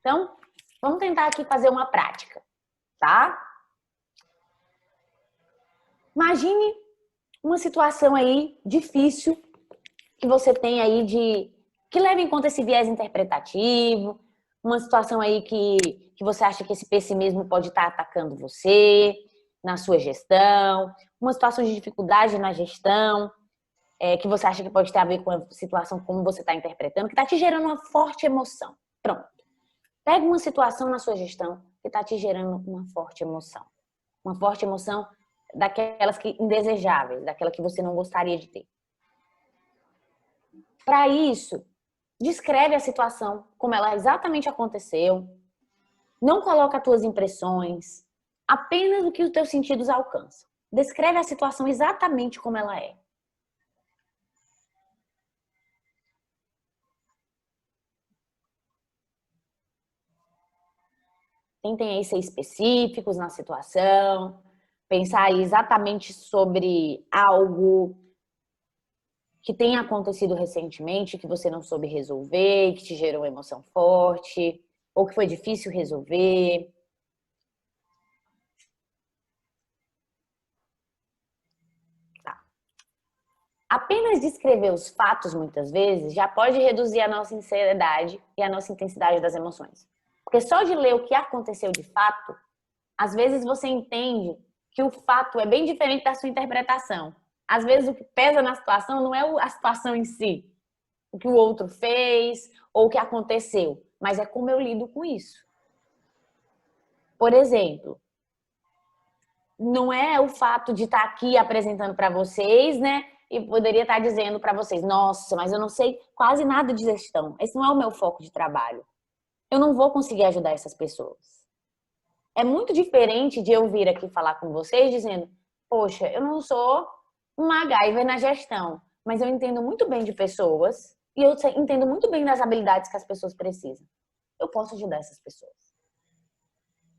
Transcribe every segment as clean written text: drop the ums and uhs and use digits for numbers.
Então, vamos tentar aqui fazer uma prática, tá? Imagine uma situação aí difícil que você tem aí que leva em conta esse viés interpretativo, uma situação aí que você acha que esse pessimismo pode estar atacando você, na sua gestão, uma situação de dificuldade na gestão, que você acha que pode ter a ver com a situação como você está interpretando, que está te gerando uma forte emoção. Pronto. Pega uma situação na sua gestão que está te gerando uma forte emoção. Uma forte emoção daquelas que indesejáveis, daquela que você não gostaria de ter. Para isso, descreve a situação como ela exatamente aconteceu. Não coloca as tuas impressões, apenas o que os teus sentidos alcançam. Descreve a situação exatamente como ela é. Tentem aí ser específicos na situação, pensar aí exatamente sobre algo que tenha acontecido recentemente, que você não soube resolver, que te gerou uma emoção forte, ou que foi difícil resolver. Tá. Apenas descrever os fatos, muitas vezes, já pode reduzir a nossa ansiedade e a nossa intensidade das emoções. Porque só de ler o que aconteceu de fato, às vezes você entende que o fato é bem diferente da sua interpretação. Às vezes o que pesa na situação não é a situação em si, o que o outro fez ou o que aconteceu, mas é como eu lido com isso. Por exemplo, não é o fato de estar aqui apresentando para vocês, né? E poderia estar dizendo para vocês, nossa, mas eu não sei quase nada de gestão. Esse não é o meu foco de trabalho. Eu não vou conseguir ajudar essas pessoas. É muito diferente de eu vir aqui falar com vocês dizendo, poxa, eu não sou uma MacGyver na gestão, mas eu entendo muito bem de pessoas e eu entendo muito bem das habilidades que as pessoas precisam. Eu posso ajudar essas pessoas.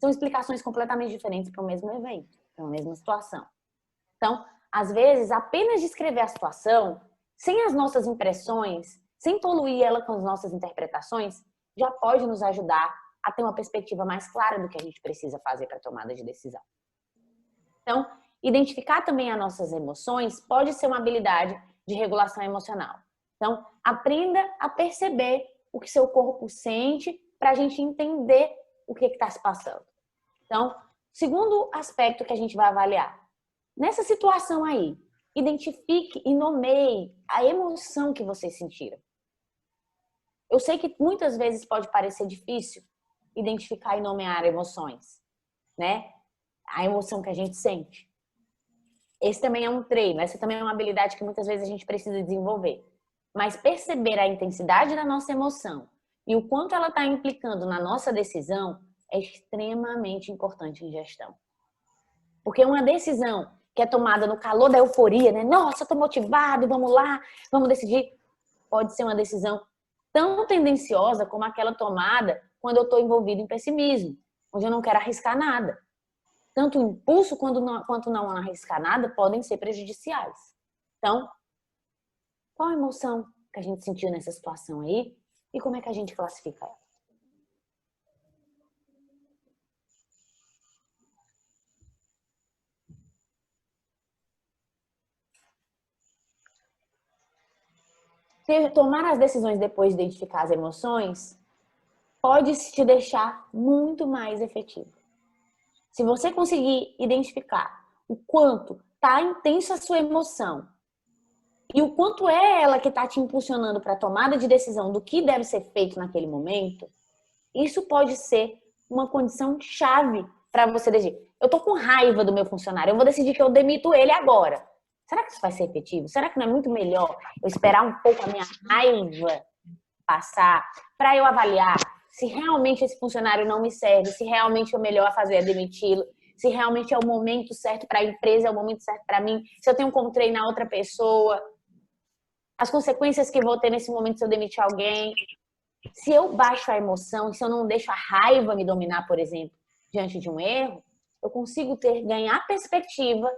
São explicações completamente diferentes para o mesmo evento, para a mesma situação. Então, às vezes, apenas descrever a situação, sem as nossas impressões, sem poluir ela com as nossas interpretações, já pode nos ajudar a ter uma perspectiva mais clara do que a gente precisa fazer para a tomada de decisão. Então, identificar também as nossas emoções pode ser uma habilidade de regulação emocional. Então, aprenda a perceber o que seu corpo sente para a gente entender o que está se passando. Então, segundo aspecto que a gente vai avaliar. Nessa situação aí, identifique e nomeie a emoção que vocês sentiram. Eu sei que muitas vezes pode parecer difícil identificar e nomear emoções, né? A emoção que a gente sente. Esse também é um treino, essa também é uma habilidade que muitas vezes a gente precisa desenvolver. Mas perceber a intensidade da nossa emoção e o quanto ela está implicando na nossa decisão é extremamente importante em gestão. Porque uma decisão que é tomada no calor da euforia, né? Nossa, eu tô motivado, vamos lá, vamos decidir. Pode ser uma decisão tão tendenciosa como aquela tomada quando eu estou envolvido em pessimismo, onde eu não quero arriscar nada. Tanto o impulso quanto não arriscar nada podem ser prejudiciais. Então, qual a emoção que a gente sentiu nessa situação aí e como é que a gente classifica ela? Tomar as decisões depois de identificar as emoções pode te deixar muito mais efetivo. Se você conseguir identificar o quanto está intensa a sua emoção e o quanto é ela que está te impulsionando para a tomada de decisão do que deve ser feito naquele momento, isso pode ser uma condição chave para você decidir. Eu estou com raiva do meu funcionário, eu vou decidir que eu demito ele agora. Será que isso vai ser efetivo? Será que não é muito melhor eu esperar um pouco a minha raiva passar para eu avaliar se realmente esse funcionário não me serve, se realmente o melhor a fazer é demiti-lo, se realmente é o momento certo para a empresa, é o momento certo para mim, se eu tenho como treinar outra pessoa, as consequências que vou ter nesse momento se eu demitir alguém. Se eu baixo a emoção, se eu não deixo a raiva me dominar, por exemplo, diante de um erro, eu consigo ganhar perspectiva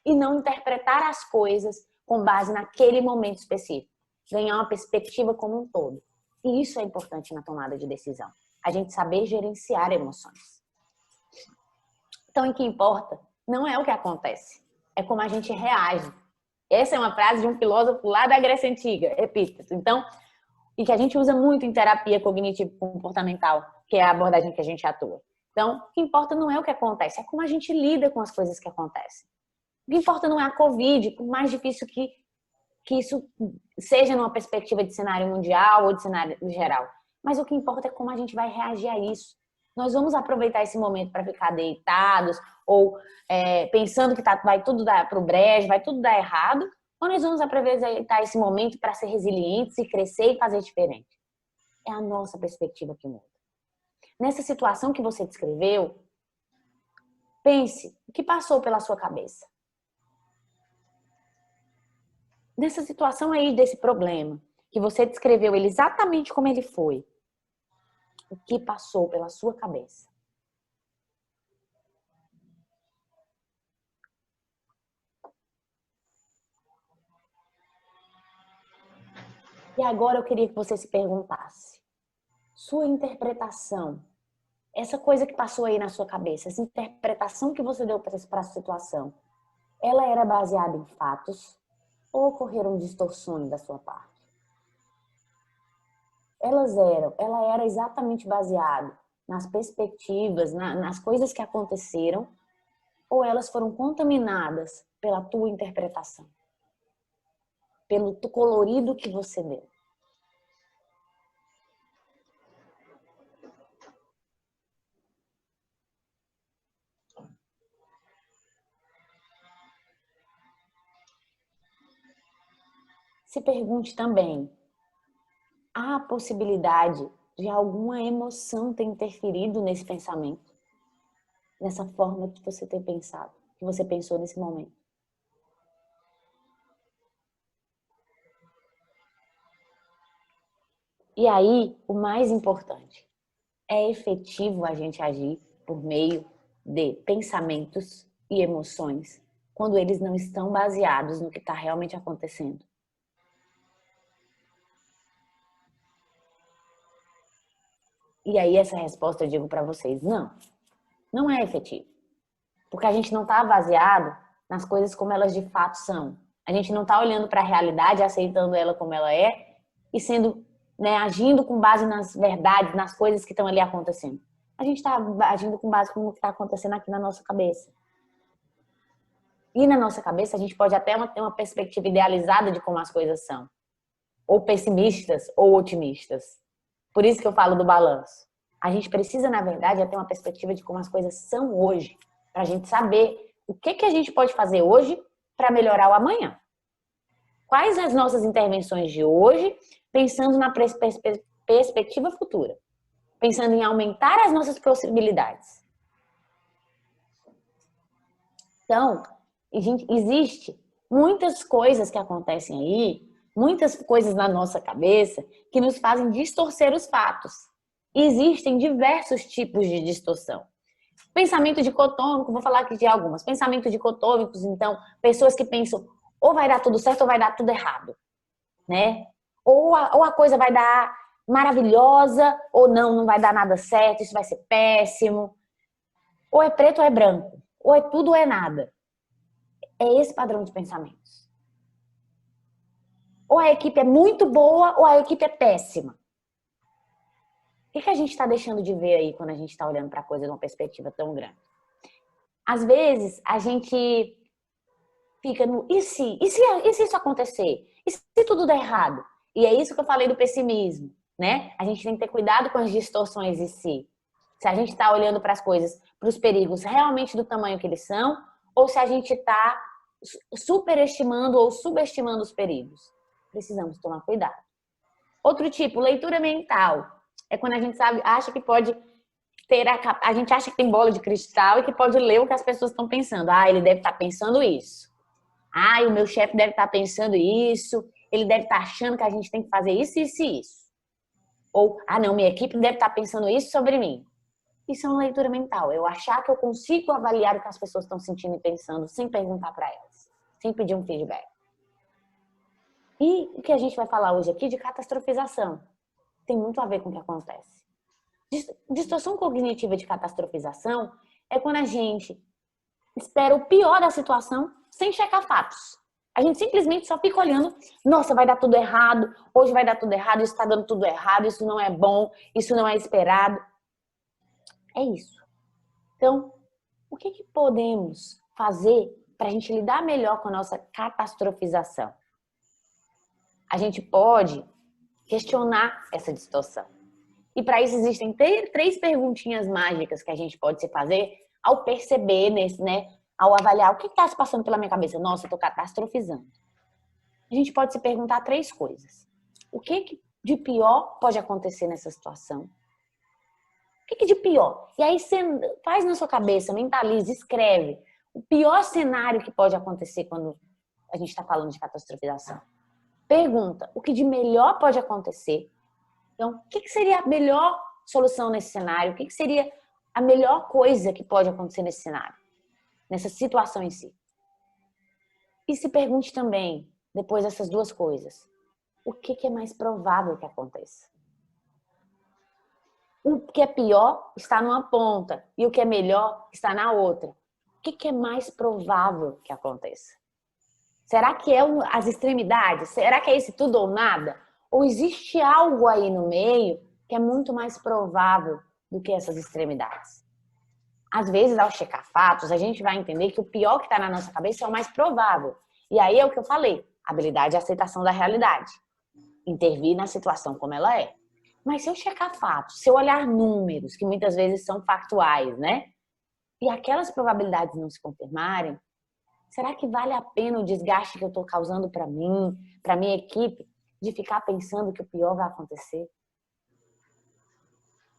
e não interpretar as coisas com base naquele momento específico. Ganhar uma perspectiva como um todo. E isso é importante na tomada de decisão. a gente saber gerenciar emoções. Então, o que importa não é o que acontece, é como a gente reage. Essa é uma frase de um filósofo lá da Grécia Antiga, Epíteto. Então, e que a gente usa muito em terapia cognitivo-comportamental, que é a abordagem que a gente atua. Então, o que importa não é o que acontece, é como a gente lida com as coisas que acontecem. O que importa não é a Covid, por mais difícil que isso seja numa perspectiva de cenário mundial ou de cenário geral. Mas o que importa é como a gente vai reagir a isso. Nós vamos aproveitar esse momento para ficar deitados ou pensando que vai tudo dar para o brejo, vai tudo dar errado, ou nós vamos aproveitar esse momento para ser resilientes e crescer e fazer diferente. É a nossa perspectiva que muda. Nessa situação que você descreveu, pense o que passou pela sua cabeça. Nessa situação aí desse problema, que você descreveu ele exatamente como ele foi, o que passou pela sua cabeça? E agora eu queria que você se perguntasse, sua interpretação, essa coisa que passou aí na sua cabeça, essa interpretação que você deu para a situação, ela era baseada em fatos ou ocorreram distorções da sua parte? Ela era exatamente baseada nas perspectivas, nas coisas que aconteceram, ou elas foram contaminadas pela tua interpretação, pelo colorido que você deu? Se pergunte também, há a possibilidade de alguma emoção ter interferido nesse pensamento, nessa forma que você tem pensado, que você pensou nesse momento? E aí, o mais importante, é efetivo a gente agir por meio de pensamentos e emoções quando eles não estão baseados no que está realmente acontecendo? E aí essa resposta eu digo para vocês, não é efetivo. Porque a gente não está baseado nas coisas como elas de fato são. A gente não está olhando para a realidade, aceitando ela como ela é e sendo, agindo com base nas verdades, nas coisas que estão ali acontecendo. A gente está agindo com base no que está acontecendo aqui na nossa cabeça. E na nossa cabeça a gente pode até ter uma perspectiva idealizada de como as coisas são. Ou pessimistas ou otimistas. Por isso que eu falo do balanço. A gente precisa, na verdade, ter uma perspectiva de como as coisas são hoje, para a gente saber o que a gente pode fazer hoje para melhorar o amanhã. Quais as nossas intervenções de hoje, pensando na perspectiva futura, pensando em aumentar as nossas possibilidades. Então, existe muitas coisas que acontecem aí, muitas coisas na nossa cabeça que nos fazem distorcer os fatos. Existem diversos tipos de distorção. Pensamento dicotômico, vou falar aqui de algumas. Pensamentos dicotômicos, então, pessoas que pensam ou vai dar tudo certo ou vai dar tudo errado, né? Ou a coisa vai dar maravilhosa ou não vai dar nada certo, isso vai ser péssimo. Ou é preto ou é branco, ou é tudo ou é nada. É esse padrão de pensamentos. Ou a equipe é muito boa ou a equipe é péssima. O que a gente está deixando de ver aí quando a gente está olhando para a coisa de uma perspectiva tão grande? Às vezes, a gente fica no e se isso acontecer? E se tudo der errado? E é isso que eu falei do pessimismo, né? A gente tem que ter cuidado com as distorções em si. Se a gente está olhando para as coisas, para os perigos realmente do tamanho que eles são, ou se a gente está superestimando ou subestimando os perigos. Precisamos tomar cuidado. Outro tipo, leitura mental. É quando a gente acha que pode ter a gente acha que tem bola de cristal e que pode ler o que as pessoas estão pensando. Ah, ele deve estar pensando isso. Ah, o meu chefe deve estar pensando isso. Ele deve estar achando que a gente tem que fazer isso, isso e isso. Ou, não, minha equipe deve estar pensando isso sobre mim. Isso é uma leitura mental. Eu achar que eu consigo avaliar o que as pessoas estão sentindo e pensando sem perguntar para elas, sem pedir um feedback. E o que a gente vai falar hoje aqui de catastrofização tem muito a ver com o que acontece. Distorção cognitiva de catastrofização é quando a gente espera o pior da situação sem checar fatos. A gente simplesmente só fica olhando, nossa, vai dar tudo errado, hoje vai dar tudo errado, isso está dando tudo errado, isso não é bom, isso não é esperado. É isso. Então, o que podemos fazer para a gente lidar melhor com a nossa catastrofização? A gente pode questionar essa distorção. E para isso existem três perguntinhas mágicas que a gente pode se fazer ao perceber, ao avaliar o que está se passando pela minha cabeça. Nossa, eu estou catastrofizando. A gente pode se perguntar três coisas. O que de pior pode acontecer nessa situação? O que de pior? E aí você faz na sua cabeça, mentaliza, escreve o pior cenário que pode acontecer quando a gente está falando de catastrofização. Pergunta, o que de melhor pode acontecer? Então, o que seria a melhor solução nesse cenário? O que seria a melhor coisa que pode acontecer nesse cenário? Nessa situação em si. E se pergunte também, depois dessas duas coisas, o que é mais provável que aconteça? O que é pior está numa ponta e o que é melhor está na outra. O que é mais provável que aconteça? Será que é as extremidades? Será que é esse tudo ou nada? Ou existe algo aí no meio que é muito mais provável do que essas extremidades? Às vezes, ao checar fatos, a gente vai entender que o pior que está na nossa cabeça é o mais provável. E aí é o que eu falei, habilidade de aceitação da realidade. Intervir na situação como ela é. Mas se eu checar fatos, se eu olhar números, que muitas vezes são factuais, e aquelas probabilidades não se confirmarem, será que vale a pena o desgaste que eu estou causando para mim, para minha equipe, de ficar pensando que o pior vai acontecer?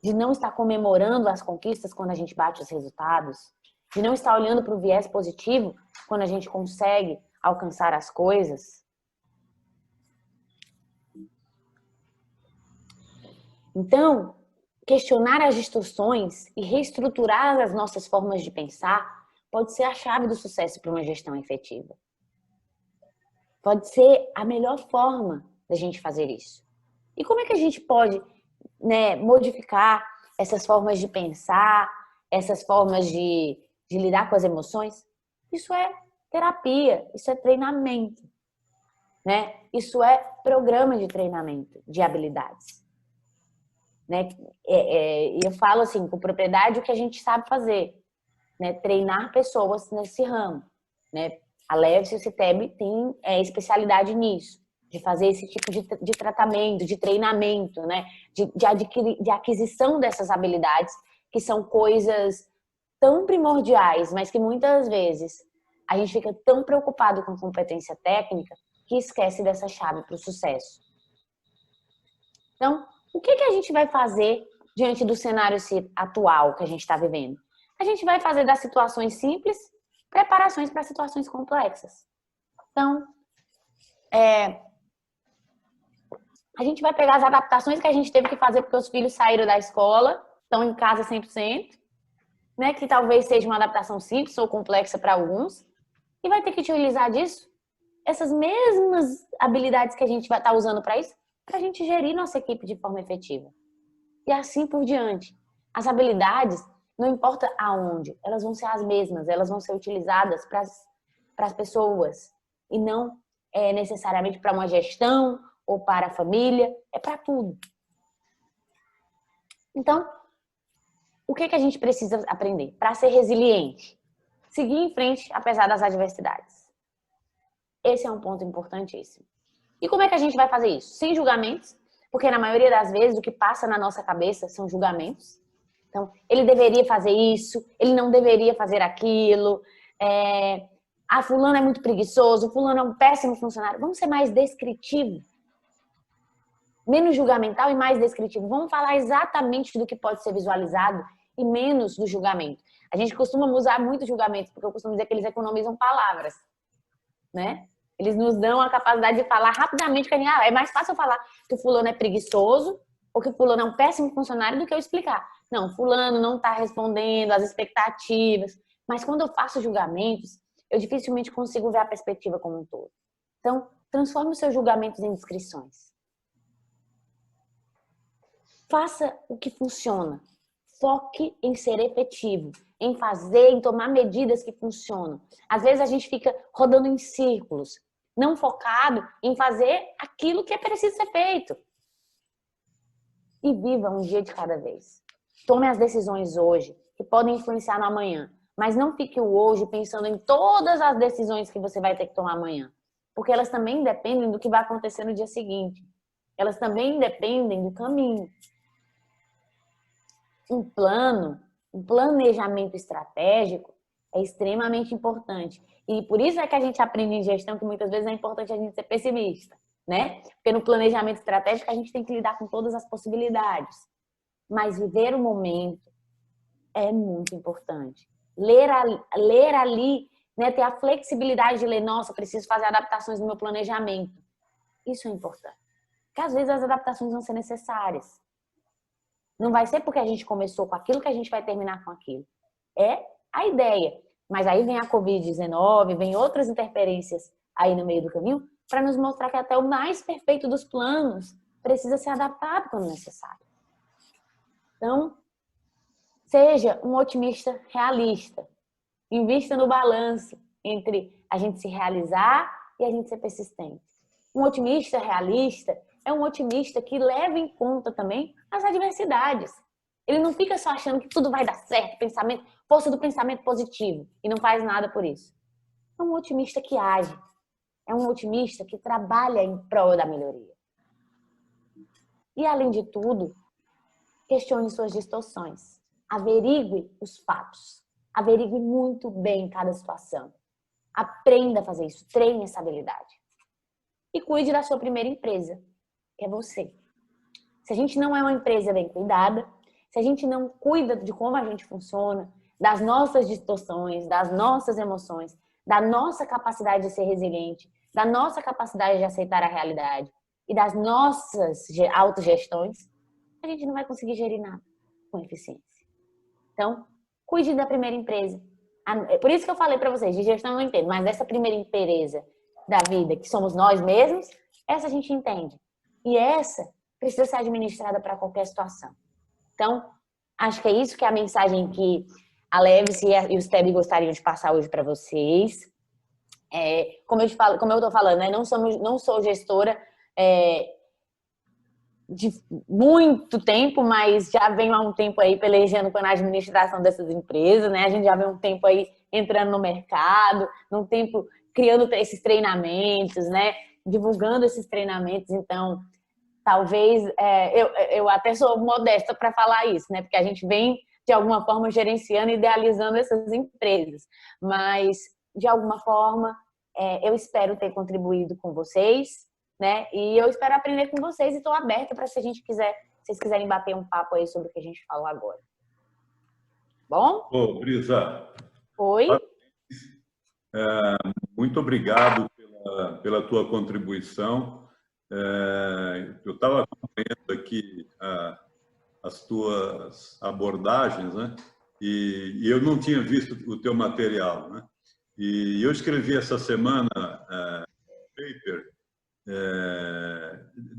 De não estar comemorando as conquistas quando a gente bate os resultados? De não estar olhando para o viés positivo quando a gente consegue alcançar as coisas? Então, questionar as distorções e reestruturar as nossas formas de pensar pode ser a chave do sucesso para uma gestão efetiva. Pode ser a melhor forma da gente fazer isso. E como é que a gente pode, modificar essas formas de pensar, essas formas de lidar com as emoções? Isso é terapia, isso é treinamento, Isso é programa de treinamento de habilidades. Eu falo assim, com propriedade, o que a gente sabe fazer, treinar pessoas nesse ramo. A Leves e o CITEB tem especialidade nisso, de fazer esse tipo de tratamento, de treinamento, de aquisição dessas habilidades, que são coisas tão primordiais, mas que muitas vezes a gente fica tão preocupado com competência técnica que esquece dessa chave para o sucesso. Então, o que a gente vai fazer diante do cenário atual que a gente está vivendo? A gente vai fazer das situações simples preparações para situações complexas. Então, a gente vai pegar as adaptações que a gente teve que fazer porque os filhos saíram da escola, estão em casa 100%, que talvez seja uma adaptação simples ou complexa para alguns, e vai ter que utilizar disso essas mesmas habilidades que a gente vai estar usando para isso, para a gente gerir nossa equipe de forma efetiva. E assim por diante. As habilidades, não importa aonde, elas vão ser as mesmas, elas vão ser utilizadas para as pessoas e não necessariamente para uma gestão ou para a família, é para tudo. Então, o que a gente precisa aprender? Para ser resiliente, seguir em frente apesar das adversidades. Esse é um ponto importantíssimo. E como é que a gente vai fazer isso? Sem julgamentos, porque na maioria das vezes o que passa na nossa cabeça são julgamentos. Então, ele deveria fazer isso, ele não deveria fazer aquilo, fulano é muito preguiçoso, fulano é um péssimo funcionário. Vamos ser mais descritivo. Menos julgamental e mais descritivo. Vamos falar exatamente do que pode ser visualizado e menos do julgamento. A gente costuma usar muito julgamento, porque eu costumo dizer que eles economizam palavras, Eles nos dão a capacidade de falar rapidamente, que é mais fácil eu falar que o fulano é preguiçoso ou que o fulano é um péssimo funcionário do que eu explicar. Não, fulano não está respondendo às expectativas. Mas quando eu faço julgamentos, eu dificilmente consigo ver a perspectiva como um todo. Então, transforme os seus julgamentos em descrições. Faça o que funciona. Foque em ser efetivo, em fazer, em tomar medidas que funcionam. Às vezes a gente fica rodando em círculos, não focado em fazer aquilo que é preciso ser feito. E viva um dia de cada vez. Tome as decisões hoje, que podem influenciar no amanhã. Mas não fique o hoje pensando em todas as decisões que você vai ter que tomar amanhã. Porque elas também dependem do que vai acontecer no dia seguinte. Elas também dependem do caminho. Um plano, um planejamento estratégico é extremamente importante. E por isso é que a gente aprende em gestão que muitas vezes é importante a gente ser pessimista, né? Porque no planejamento estratégico a gente tem que lidar com todas as possibilidades. Mas viver o momento é muito importante. Ler ali, né? Ter a flexibilidade de ler, nossa, preciso fazer adaptações no meu planejamento. Isso é importante. Porque às vezes as adaptações vão ser necessárias. Não vai ser porque a gente começou com aquilo que a gente vai terminar com aquilo. É a ideia. Mas aí vem a Covid-19, vem outras interferências aí no meio do caminho para nos mostrar que até o mais perfeito dos planos precisa ser adaptado quando necessário. Então, seja um otimista realista. Invista no balanço entre a gente se realizar e a gente ser persistente. Um otimista realista é um otimista que leva em conta também as adversidades. Ele não fica só achando que tudo vai dar certo, força do pensamento positivo, e não faz nada por isso. É um otimista que age. É um otimista que trabalha em prol da melhoria. E, além de tudo, questione suas distorções. Averigue os fatos. Averigue muito bem cada situação. Aprenda a fazer isso. Treine essa habilidade. E cuide da sua primeira empresa, que é você. Se a gente não é uma empresa bem cuidada, se a gente não cuida de como a gente funciona, das nossas distorções, das nossas emoções, da nossa capacidade de ser resiliente, da nossa capacidade de aceitar a realidade e das nossas autogestões, a gente não vai conseguir gerir nada com eficiência. Então, cuide da primeira empresa. Por isso que eu falei para vocês, de gestão eu não entendo, mas dessa primeira empresa da vida, que somos nós mesmos, essa a gente entende. E essa precisa ser administrada para qualquer situação. Então, acho que é isso que é a mensagem que a Levis e o Steb gostariam de passar hoje para vocês. Como eu estou falando, né? Não sou gestora de muito tempo, mas já venho há um tempo aí pelejando com a administração dessas empresas, né? A gente já vem um tempo aí entrando no mercado, num tempo criando esses treinamentos, né? Divulgando esses treinamentos. Então, talvez, eu até sou modesta para falar isso, né? Porque a gente vem, de alguma forma, gerenciando e idealizando essas empresas. Mas, de alguma forma, eu espero ter contribuído com vocês, né? E eu espero aprender com vocês e estou aberta para se vocês quiserem bater um papo aí sobre o que a gente falou agora. Bom? Ô, Brisa. Oi? Muito obrigado pela tua contribuição. Eu estava acompanhando aqui as tuas abordagens, né? E eu não tinha visto o teu material, né? E eu escrevi essa semana um paper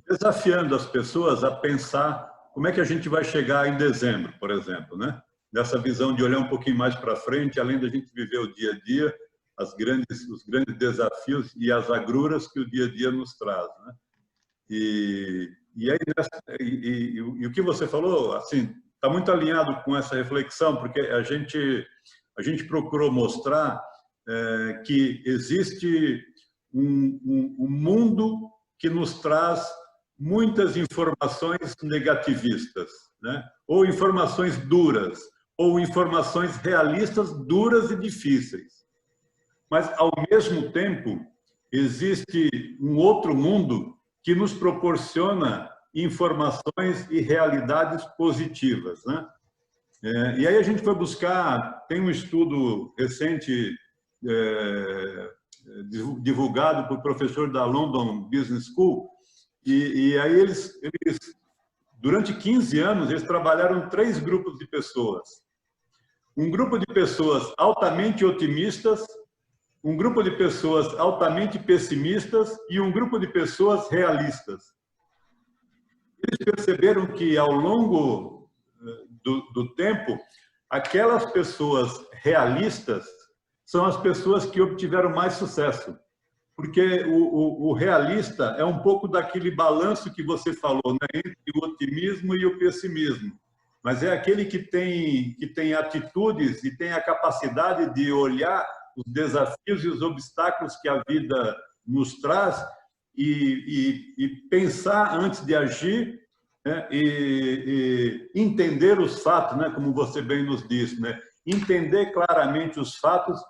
desafiando as pessoas a pensar como é que a gente vai chegar em dezembro, por exemplo, né? Nessa visão de olhar um pouquinho mais para frente, além da gente viver o dia a dia, os grandes desafios e as agruras que o dia a dia nos traz, né? E o que você falou, assim, está muito alinhado com essa reflexão, porque a gente procurou mostrar que existe um mundo que nos traz muitas informações negativistas, né? Ou informações duras, ou informações realistas duras e difíceis. Mas, ao mesmo tempo, existe um outro mundo que nos proporciona informações e realidades positivas, né? E aí a gente foi buscar, tem um estudo recente divulgado por professor da London Business School, e aí eles, durante 15 anos, eles trabalharam 3 grupos de pessoas. Um grupo de pessoas altamente otimistas, um grupo de pessoas altamente pessimistas e um grupo de pessoas realistas. perceberam que, ao longo do tempo, aquelas pessoas realistas são as pessoas que obtiveram mais sucesso. Porque o realista é um pouco daquele balanço que você falou, né? Entre o otimismo e o pessimismo. Mas é aquele que tem atitudes e tem a capacidade de olhar os desafios e os obstáculos que a vida nos traz e pensar antes de agir, né? E entender os fatos, né? Como você bem nos disse, né? Entender claramente os fatos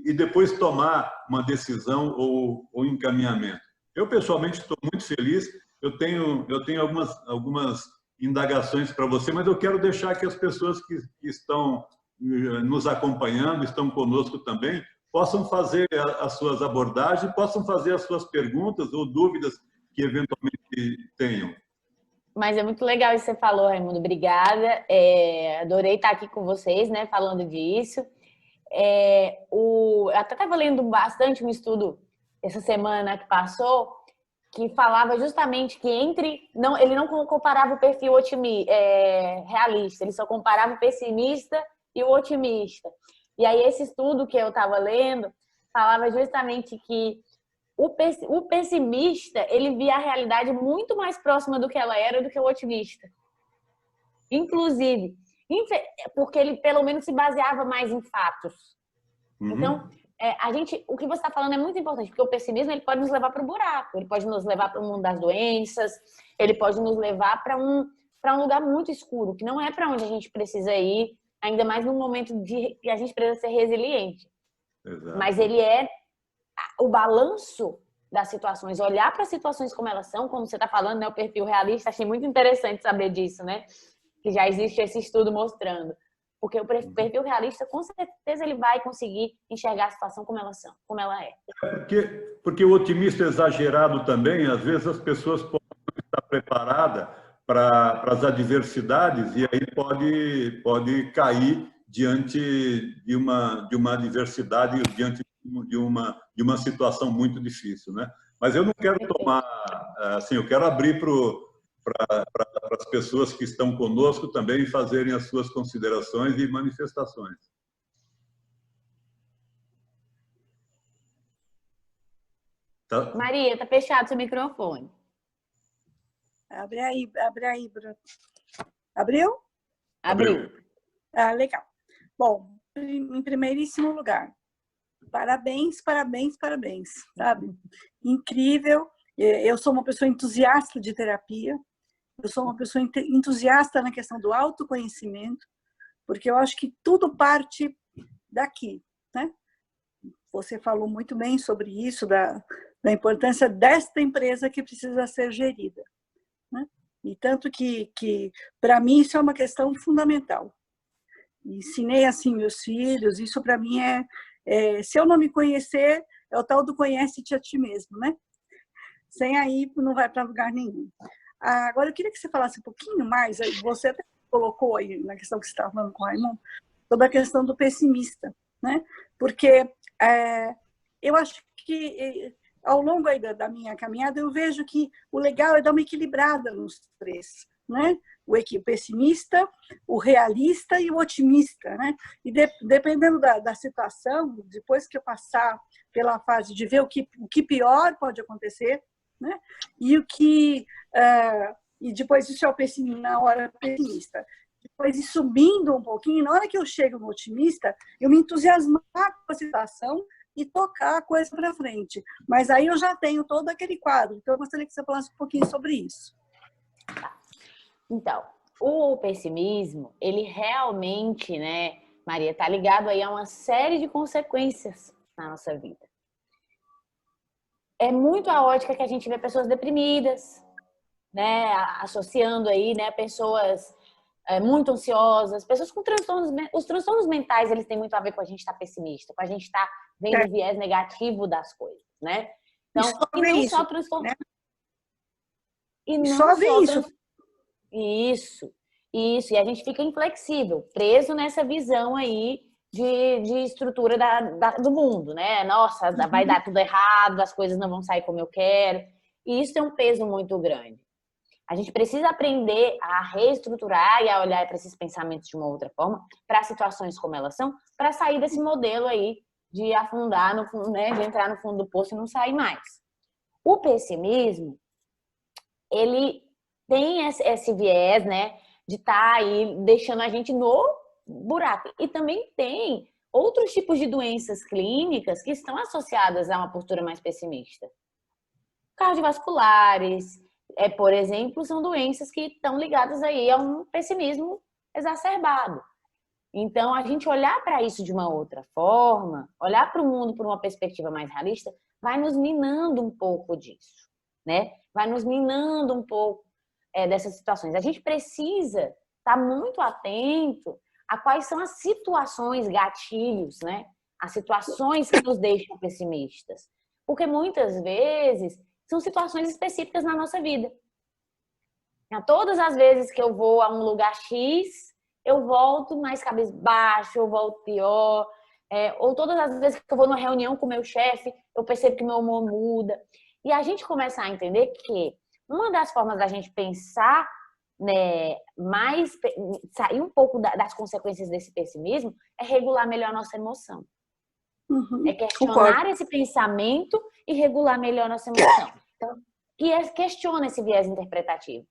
e depois tomar uma decisão ou encaminhamento. Eu, pessoalmente, estou muito feliz. Eu tenho algumas indagações para você, mas eu quero deixar que as pessoas que estão nos acompanhando, estão conosco também, possam fazer as suas abordagens, possam fazer as suas perguntas ou dúvidas que eventualmente tenham. Mas é muito legal isso que você falou, Raimundo. Obrigada. Adorei estar aqui com vocês, né, falando disso. Eu até estava lendo bastante um estudo essa semana que passou, que falava justamente que ele não comparava o perfil realista, ele só comparava o pessimista e o otimista. E aí esse estudo que eu estava lendo falava justamente que o pessimista, ele via a realidade muito mais próxima do que ela era do que o otimista. Inclusive, porque ele pelo menos se baseava mais em fatos. Uhum. Então, o que você está falando é muito importante, porque o pessimismo ele pode nos levar para o buraco, ele pode nos levar para o mundo das doenças, ele pode nos levar para um lugar muito escuro, que não é para onde a gente precisa ir, ainda mais num momento que a gente precisa ser resiliente. Exato. Mas ele é o balanço das situações, olhar para as situações como elas são, como você está falando, né, o perfil realista. Achei muito interessante saber disso, né? Que já existe esse estudo mostrando. Porque o perfil realista, com certeza, ele vai conseguir enxergar a situação como ela é. Porque o otimista exagerado também, às vezes as pessoas podem estar preparadas para as adversidades e aí pode cair diante de uma adversidade, diante de uma situação muito difícil, né? Mas eu não quero tomar, assim, eu quero abrir para as pessoas que estão conosco também fazerem as suas considerações e manifestações. Tá? Maria, está fechado seu microfone. Abre aí, Bruno. Abriu? Abriu. Ah, legal. Bom, em primeiríssimo lugar, parabéns, parabéns, parabéns, sabe? Incrível. Eu sou uma pessoa entusiasta de terapia, eu sou uma pessoa entusiasta na questão do autoconhecimento, porque eu acho que tudo parte daqui, né? Você falou muito bem sobre isso, da importância desta empresa que precisa ser gerida, né? E tanto que para mim, isso é uma questão fundamental. Ensinei assim meus filhos, isso para mim se eu não me conhecer, é o tal do conhece-te a ti mesmo, né? Sem aí, não vai para lugar nenhum. Agora, eu queria que você falasse um pouquinho mais, você até colocou aí na questão que você estava falando com o Raimundo, sobre a questão do pessimista, né? Porque eu acho que ao longo aí da minha caminhada, eu vejo que o legal é dar uma equilibrada nos três, né? O pessimista, o realista e o otimista, né? E dependendo da situação, depois que eu passar pela fase de ver o que pior pode acontecer, né? E depois isso é o pessimismo, na hora pessimista. Depois ir subindo um pouquinho, na hora que eu chego no otimista, eu me entusiasmar com a situação e tocar a coisa para frente. Mas aí eu já tenho todo aquele quadro. Então, eu gostaria que você falasse um pouquinho sobre isso. Então, o pessimismo, ele realmente, né, Maria, tá ligado aí a uma série de consequências na nossa vida. É muito a ótica que a gente vê pessoas deprimidas, né, associando aí, né, pessoas muito ansiosas, pessoas com transtornos. Os transtornos mentais, eles têm muito a ver com a gente estar pessimista, com a gente estar vendo o viés negativo das coisas, né? Então, e não só transtorno. Né? E não só isso. Isso. E a gente fica inflexível, preso nessa visão aí de estrutura do mundo, né? Nossa, vai dar tudo errado, as coisas não vão sair como eu quero. E isso tem um peso muito grande. A gente precisa aprender a reestruturar e a olhar para esses pensamentos de uma outra forma, para situações como elas são, para sair desse modelo aí de afundar no fundo, né, de entrar no fundo do poço e não sair mais. O pessimismo, ele tem esse viés, né, de estar aí deixando a gente no buraco. E também tem outros tipos de doenças clínicas que estão associadas a uma postura mais pessimista. Cardiovasculares, por exemplo, são doenças que estão ligadas aí a um pessimismo exacerbado. Então, a gente olhar para isso de uma outra forma, olhar para o mundo por uma perspectiva mais realista, vai nos minando um pouco disso, né? Vai nos minando um pouco dessas situações. A gente precisa estar muito atento a quais são as situações, gatilhos, né? As situações que nos deixam pessimistas. Porque muitas vezes são situações específicas na nossa vida. Todas as vezes que eu vou a um lugar X, eu volto mais cabisbaixo, eu volto pior. Ou todas as vezes que eu vou numa reunião com o meu chefe, eu percebo que meu humor muda. E a gente começa a entender que uma das formas da gente pensar, né, sair um pouco das consequências desse pessimismo, é regular melhor a nossa emoção. É questionar esse pensamento e regular melhor a nossa emoção. Então, questiona esse viés interpretativo.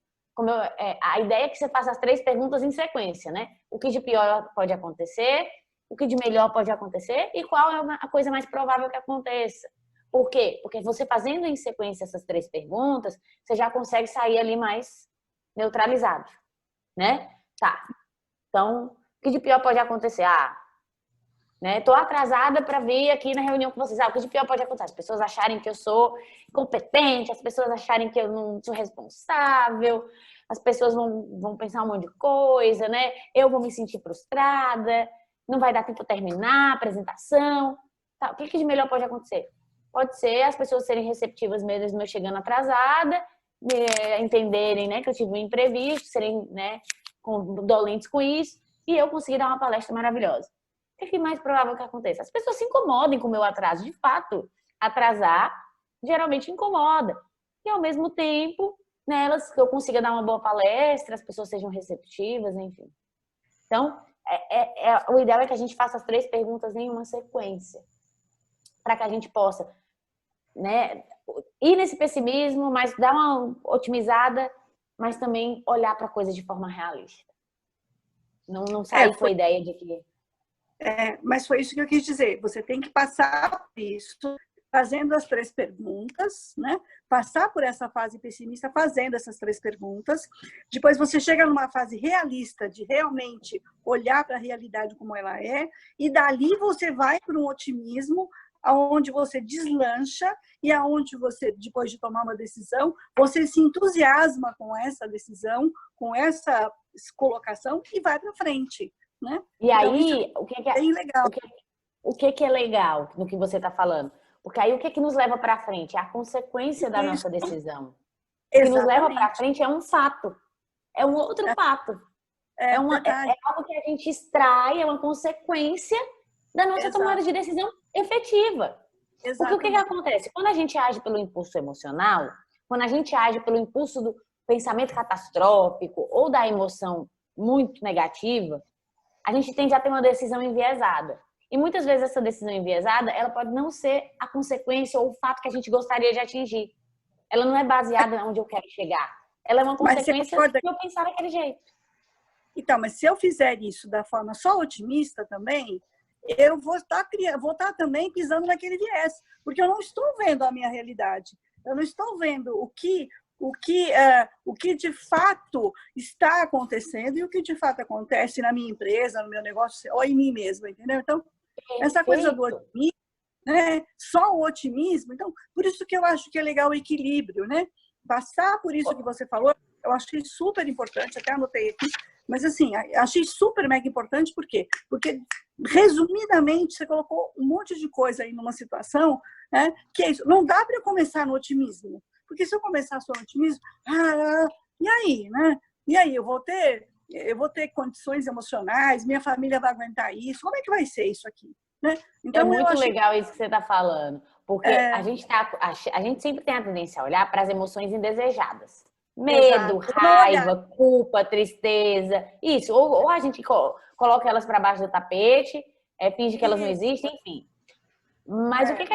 A ideia é que você faça as 3 perguntas em sequência, né? O que de pior pode acontecer, o que de melhor pode acontecer e qual é a coisa mais provável que aconteça. Por quê? Porque você fazendo em sequência essas 3 perguntas, você já consegue sair ali mais neutralizado, né? Tá. Então, o que de pior pode acontecer? Né? Tô atrasada para vir aqui na reunião com vocês. O que de pior pode acontecer? As pessoas acharem que eu sou incompetente, as pessoas acharem que eu não sou responsável, as pessoas vão pensar um monte de coisa, né? Eu vou me sentir frustrada, não vai dar tempo para terminar a apresentação. Tá. O que de melhor pode acontecer? Pode ser as pessoas serem receptivas mesmo eu chegando atrasada, entenderem, né, que eu tive um imprevisto, serem, né, dolentes com isso, e eu conseguir dar uma palestra maravilhosa. O que é mais provável que aconteça? As pessoas se incomodem com o meu atraso. De fato, atrasar geralmente incomoda. E, ao mesmo tempo, nelas, que eu consiga dar uma boa palestra, as pessoas sejam receptivas, enfim. Então, o ideal é que a gente faça as 3 perguntas em uma sequência. Para que a gente possa, né, ir nesse pessimismo, mas dar uma otimizada, mas também olhar para a coisa de forma realista. Não sair com a ideia de que... mas foi isso que eu quis dizer. Você tem que passar por isso, fazendo as 3 perguntas, né? Passar por essa fase pessimista, fazendo essas 3 perguntas. Depois você chega numa fase realista, de realmente olhar para a realidade como ela é, e dali você vai para um otimismo, aonde você deslancha e aonde você, depois de tomar uma decisão, você se entusiasma com essa decisão, com essa colocação e vai para frente. Né? E então, aí, o que é legal. O que é legal no que você está falando? Porque aí o que nos leva para frente? É a consequência da nossa decisão. O que nos leva para frente é um fato. É um outro fato. É algo que a gente extrai, é uma consequência da nossa tomada de decisão efetiva. Porque o que acontece? Quando a gente age pelo impulso emocional, quando a gente age pelo impulso do pensamento catastrófico ou da emoção muito negativa, a gente tende a ter uma decisão enviesada. E muitas vezes essa decisão enviesada, ela pode não ser a consequência ou o fato que a gente gostaria de atingir. Ela não é baseada onde eu quero chegar. Ela é uma consequência de eu pensar daquele jeito. Então, mas se eu fizer isso da forma só otimista também, eu vou estar também pisando naquele viés, porque eu não estou vendo a minha realidade. Eu não estou vendo o que de fato está acontecendo e o que de fato acontece na minha empresa, no meu negócio, ou em mim mesma, entendeu? Então, essa coisa do otimismo, né? Só o otimismo. Então, por isso que eu acho que é legal o equilíbrio, né? Passar por isso que você falou, eu achei super importante, até anotei aqui, mas assim, achei super mega importante, por quê? Porque, resumidamente, você colocou um monte de coisa aí numa situação, né? Que é isso, não dá para eu começar no otimismo, porque se eu começar só no otimismo, e aí, né? E aí, eu vou ter condições emocionais, minha família vai aguentar isso, como é que vai ser isso aqui? Né? Então, é muito legal isso que você está falando, Porque a gente sempre tem a tendência a olhar para as emoções indesejadas. Medo, Exato. raiva, culpa, tristeza, isso. Ou a gente coloca elas para baixo do tapete, finge que elas não existem, enfim. Mas o que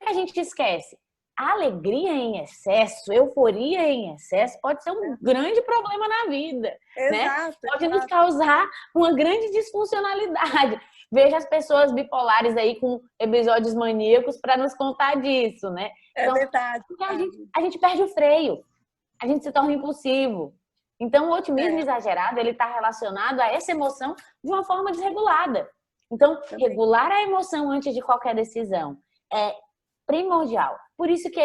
a gente esquece? A alegria em excesso, euforia em excesso, pode ser um grande problema na vida. Né? Pode nos causar uma grande disfuncionalidade. Veja as pessoas bipolares aí com episódios maníacos para nos contar disso, né? Então, verdade. A gente perde o freio. A gente se torna impulsivo. Então, o otimismo exagerado, ele está relacionado a essa emoção de uma forma desregulada. Então, regular a emoção antes de qualquer decisão é primordial. Por isso que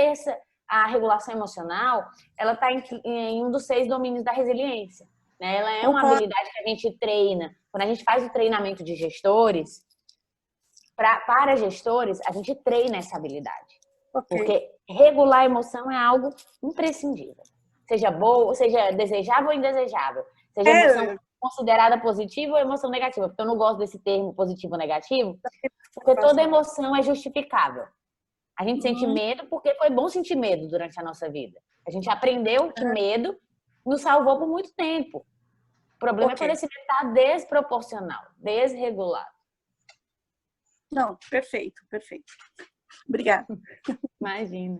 a regulação emocional, ela está em um dos 6 domínios da resiliência. Né? Ela é uma habilidade que a gente treina. Quando a gente faz o treinamento de gestores, para gestores, a gente treina essa habilidade. Porque regular a emoção é algo imprescindível. Seja boa, seja desejável ou indesejável. Seja emoção considerada positiva ou emoção negativa. Porque eu não gosto desse termo positivo ou negativo, porque toda emoção é justificável. A gente sente medo porque foi bom sentir medo durante a nossa vida. A gente aprendeu que medo nos salvou por muito tempo. O problema é quando esse medo está desproporcional, desregulado. Não, perfeito. Obrigada. Imagina.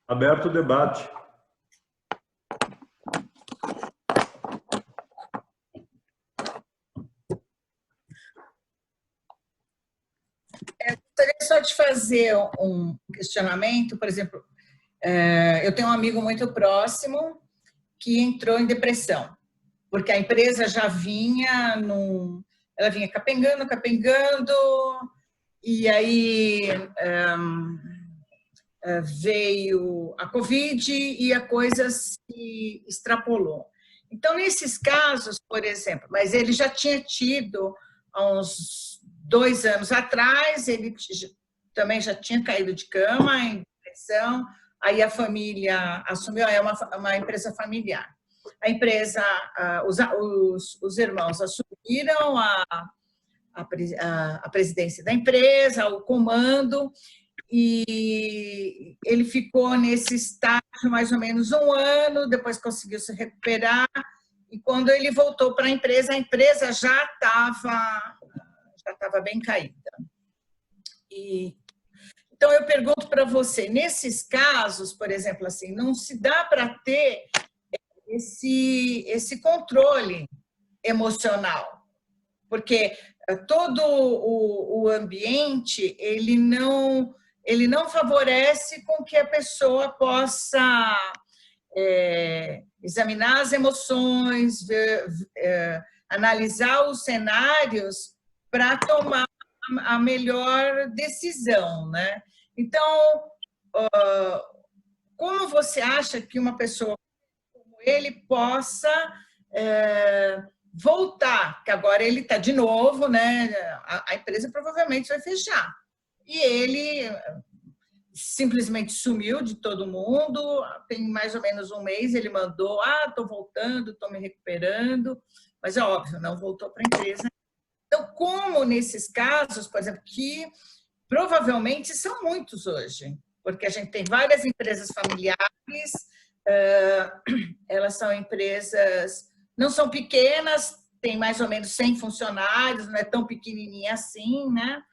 Aberto o debate. Eu gostaria só de fazer um questionamento. Por exemplo, eu tenho um amigo muito próximo que entrou em depressão, porque a empresa já vinha ela vinha capengando, e aí veio a Covid e a coisa se extrapolou. Então, nesses casos, por exemplo, mas ele já tinha tido, há uns 2 anos atrás, ele também já tinha caído de cama, em depressão, aí a família assumiu, é uma empresa familiar. A empresa, os irmãos assumiram a presidência da empresa, o comando, e ele ficou nesse estágio mais ou menos 1 ano, depois conseguiu se recuperar, e quando ele voltou para a empresa já estava bem caída. Então, eu pergunto para você, nesses casos, por exemplo, assim, não se dá para ter esse controle emocional, porque todo o ambiente, ele não favorece com que a pessoa possa examinar as emoções, analisar os cenários para tomar a melhor decisão, né? Então, como você acha que uma pessoa como ele possa voltar? Que agora ele está de novo, né? A empresa provavelmente vai fechar. E ele simplesmente sumiu de todo mundo. Tem mais ou menos 1 mês, ele mandou, estou voltando, estou me recuperando. Mas é óbvio, não voltou para a empresa. Então, como nesses casos, por exemplo, que provavelmente são muitos hoje, porque a gente tem várias empresas familiares, elas são empresas, não são pequenas, tem mais ou menos 100 funcionários, não é tão pequenininha assim, né?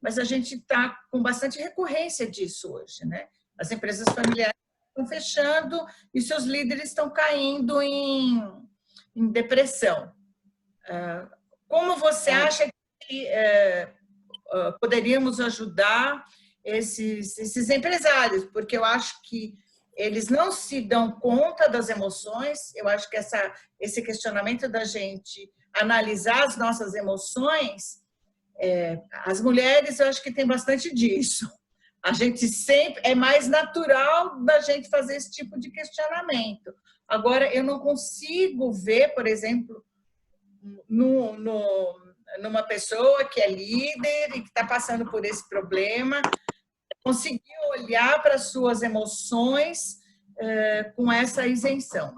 Mas a gente está com bastante recorrência disso hoje, né? As empresas familiares estão fechando e seus líderes estão caindo em depressão. Como você acha que poderíamos ajudar esses empresários? Porque eu acho que eles não se dão conta das emoções. Eu acho que esse questionamento da gente analisar as nossas emoções, as mulheres, eu acho que tem bastante disso. A gente sempre, é mais natural da gente fazer esse tipo de questionamento. Agora, eu não consigo ver, por exemplo, numa pessoa que é líder e que está passando por esse problema, conseguir olhar para as suas emoções com essa isenção.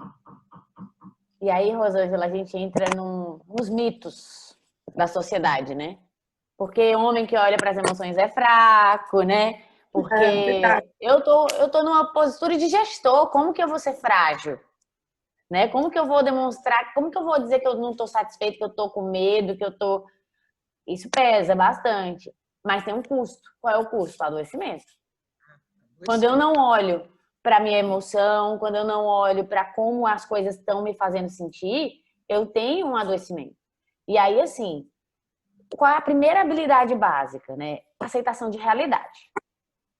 E aí, Rosângela, a gente entra nos mitos da sociedade, né? Porque homem que olha para as emoções é fraco, né? Verdade. Porque eu tô numa postura de gestor, como que eu vou ser frágil? Né? Como que eu vou demonstrar, como que eu vou dizer que eu não estou satisfeito, que eu estou com medo, que eu tô... Isso pesa bastante, mas tem um custo. Qual é o custo? O adoecimento. Quando eu não olho para minha emoção, quando eu não olho para como as coisas estão me fazendo sentir, eu tenho um adoecimento. E aí, assim, qual é a primeira habilidade básica, né? Aceitação de realidade.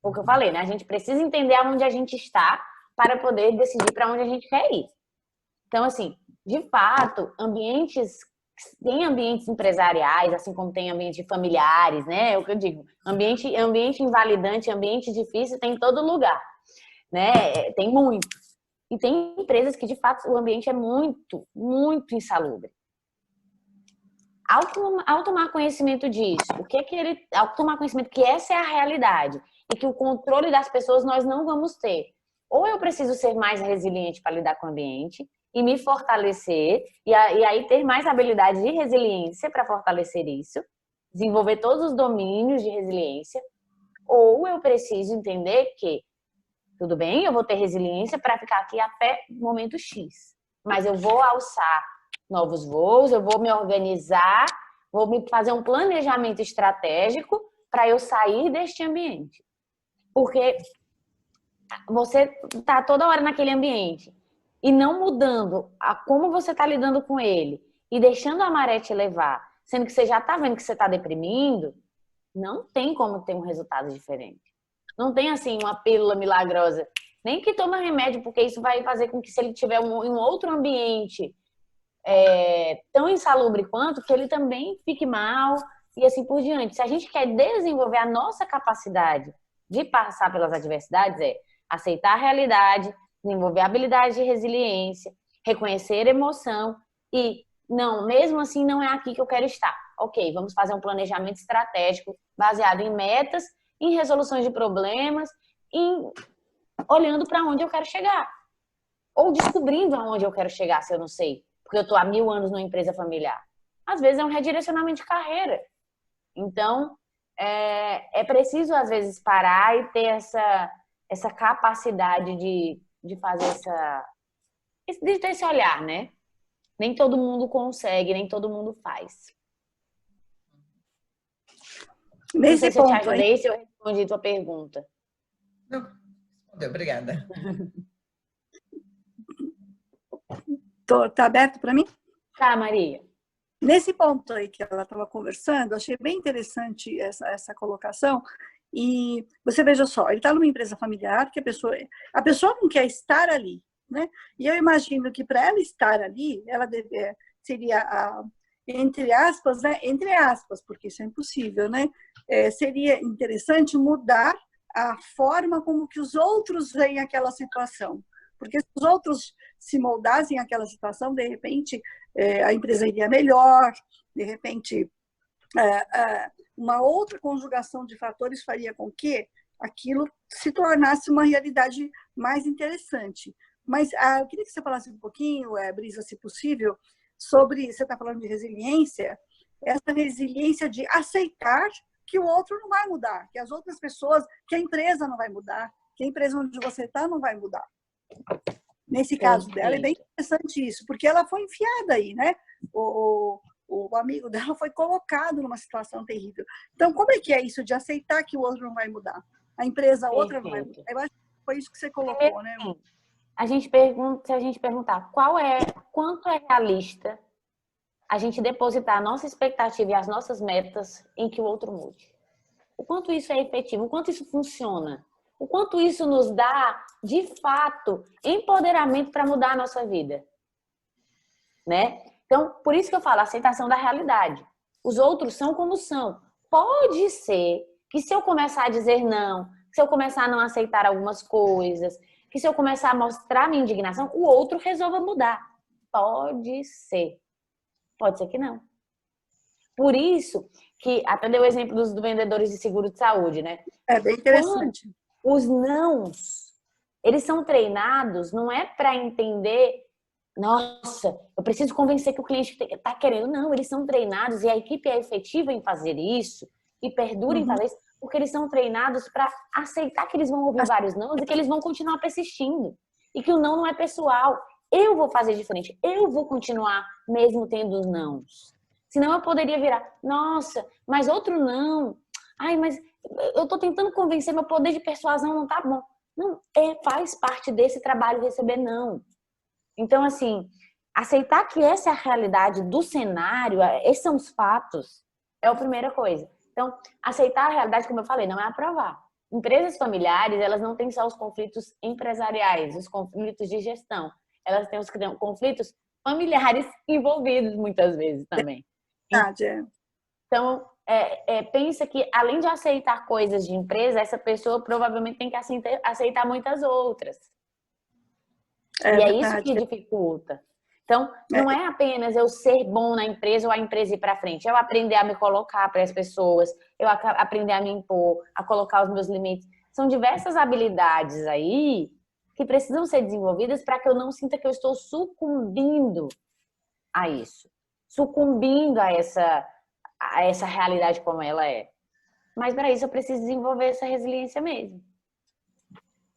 O que eu falei, né? A gente precisa entender aonde a gente está para poder decidir para onde a gente quer ir. Então, assim, de fato, tem ambientes empresariais, assim como tem ambientes familiares, né? É o que eu digo. Ambiente invalidante, ambiente difícil tem em todo lugar, né? Tem muito. E tem empresas que, de fato, o ambiente é muito, muito insalubre. Ao tomar conhecimento disso, ao tomar conhecimento que essa é a realidade e que o controle das pessoas nós não vamos ter. Ou eu preciso ser mais resiliente para lidar com o ambiente e me fortalecer, e aí ter mais habilidade de resiliência para fortalecer isso, desenvolver todos os domínios de resiliência, ou eu preciso entender que, tudo bem, eu vou ter resiliência para ficar aqui até o momento X, mas eu vou alçar novos voos, eu vou me organizar, vou me fazer um planejamento estratégico para eu sair deste ambiente. Porque você está toda hora naquele ambiente e não mudando a como você está lidando com ele e deixando a maré te levar, sendo que você já está vendo que você está deprimindo, não tem como ter um resultado diferente. Não tem, assim, uma pílula milagrosa. Nem que toma remédio, porque isso vai fazer com que, se ele tiver em um outro ambiente tão insalubre quanto, que ele também fique mal e assim por diante. Se a gente quer desenvolver a nossa capacidade de passar pelas adversidades, aceitar a realidade, desenvolver a habilidade de resiliência, reconhecer a emoção e, não, mesmo assim não é aqui que eu quero estar. Ok, vamos fazer um planejamento estratégico baseado em metas, em resoluções de problemas, olhando para onde eu quero chegar. Ou descobrindo aonde eu quero chegar, se eu não sei, porque eu estou há 1000 anos numa empresa familiar. Às vezes é um redirecionamento de carreira. Então, é preciso, às vezes, parar e ter essa capacidade de fazer de ter esse olhar, né? Nem todo mundo consegue, nem todo mundo faz. Não sei se eu te ajudei, se eu respondi a tua pergunta. Não, respondeu, obrigada. Tá aberto para mim? Tá, Maria. Nesse ponto aí que ela estava conversando, achei bem interessante essa colocação. E você veja só, ele está numa empresa familiar que a pessoa não quer estar ali, né? E eu imagino que para ela estar ali, ela seria entre aspas, né? Entre aspas, porque isso é impossível, né? Seria interessante mudar a forma como que os outros veem aquela situação. Porque se os outros se moldassem àquela situação, de repente, a empresa iria melhor, de repente, uma outra conjugação de fatores faria com que aquilo se tornasse uma realidade mais interessante. Mas eu queria que você falasse um pouquinho, Brisa, se possível, sobre, você está falando de resiliência, essa resiliência de aceitar que o outro não vai mudar, que as outras pessoas, que a empresa não vai mudar, que a empresa onde você está não vai mudar. Nesse caso dela, é bem interessante isso, porque ela foi enfiada aí, né? O amigo dela foi colocado numa situação terrível. Então, como é que é isso de aceitar que o outro não vai mudar? A empresa, a outra não vai mudar. Eu acho que foi isso que você colocou, né? Se a gente perguntar quanto é realista a gente depositar a nossa expectativa e as nossas metas em que o outro mude. O quanto isso é efetivo, o quanto isso funciona. O quanto isso nos dá, de fato, empoderamento para mudar a nossa vida. Né? Então, por isso que eu falo, aceitação da realidade. Os outros são como são. Pode ser que se eu começar a dizer não, se eu começar a não aceitar algumas coisas, que se eu começar a mostrar minha indignação, o outro resolva mudar. Pode ser. Pode ser que não. Por isso que, até deu o exemplo dos vendedores de seguro de saúde, né? É bem interessante. Os nãos, eles são treinados, não é para entender nossa, eu preciso convencer que o cliente está querendo. Não, eles são treinados e a equipe é efetiva em fazer isso e perdura em fazer isso, porque eles são treinados para aceitar que eles vão ouvir vários não e que eles vão continuar persistindo. E que o não é pessoal. Eu vou fazer diferente. Eu vou continuar mesmo tendo os nãos. Senão eu poderia virar, nossa, mas outro não. Ai, mas eu estou tentando convencer, meu poder de persuasão não tá bom. Não, faz parte desse trabalho receber não. Então, assim, aceitar que essa é a realidade do cenário, esses são os fatos, é a primeira coisa. Então, aceitar a realidade, como eu falei, não é aprovar. Empresas familiares, elas não têm só os conflitos empresariais, os conflitos de gestão. Elas têm os conflitos familiares envolvidos, muitas vezes, também. Então, pensa que, além de aceitar coisas de empresa, essa pessoa provavelmente tem que aceitar muitas outras. E é isso que dificulta. Então, não é apenas eu ser bom na empresa ou a empresa ir para frente. É eu aprender a me colocar para as pessoas, eu aprender a me impor, a colocar os meus limites. São diversas habilidades aí que precisam ser desenvolvidas para que eu não sinta que eu estou sucumbindo a isso. Sucumbindo a essa realidade como ela é. Mas para isso eu preciso desenvolver essa resiliência mesmo.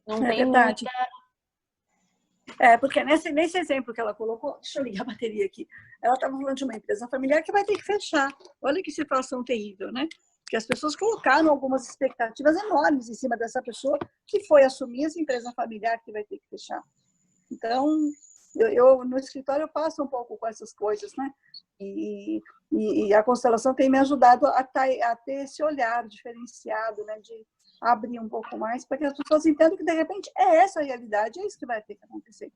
Não tem verdade. muita... Porque nesse exemplo que ela colocou, deixa eu ligar a bateria aqui, ela estava falando de uma empresa familiar que vai ter que fechar. Olha que situação terrível, né? Porque as pessoas colocaram algumas expectativas enormes em cima dessa pessoa que foi assumir essa empresa familiar que vai ter que fechar. Então, eu no escritório eu passo um pouco com essas coisas, né? E a constelação tem me ajudado a ter esse olhar diferenciado, né? De abrir um pouco mais para que as pessoas entendam que, de repente, é essa a realidade, é isso que vai ter que acontecer.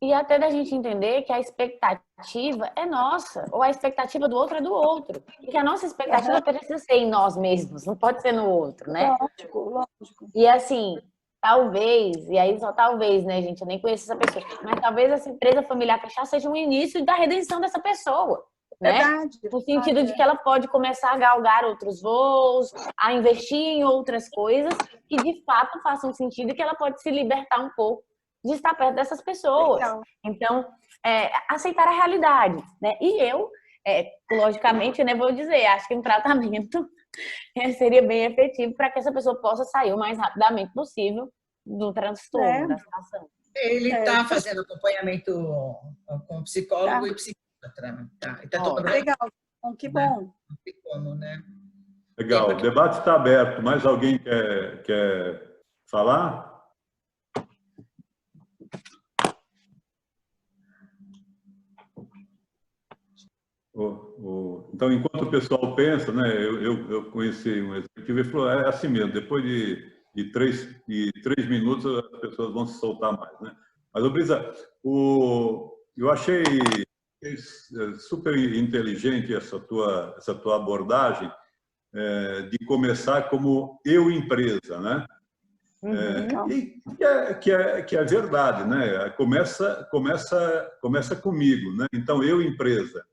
E até da gente entender que a expectativa é nossa, ou a expectativa do outro é do outro. E que a nossa expectativa precisa ser em nós mesmos, não pode ser no outro, né? Lógico. E assim, talvez, e aí só talvez, né, gente? Eu nem conheço essa pessoa, mas talvez essa empresa familiar fechar seja um início da redenção dessa pessoa. Né? Verdade. No sentido de que ela pode começar a galgar outros voos, a investir em outras coisas que de fato façam sentido e que ela pode se libertar um pouco de estar perto dessas pessoas. Legal. Então, aceitar a realidade. Né? E eu, logicamente, né, vou dizer, acho que um tratamento seria bem efetivo para que essa pessoa possa sair o mais rapidamente possível do transtorno, da situação. Ele está fazendo acompanhamento com psicólogo e psicólogo. Legal, que bom. Né? Legal, o debate está aberto. Mais alguém quer falar? Então, enquanto o pessoal pensa, né, eu conheci um executivo e falou, é assim mesmo, depois de 3 minutos as pessoas vão se soltar mais. Né? Mas, Brisa, eu achei super inteligente essa tua abordagem de começar como eu empresa, né? Que é verdade, né? Começa comigo, né? Então eu empresa.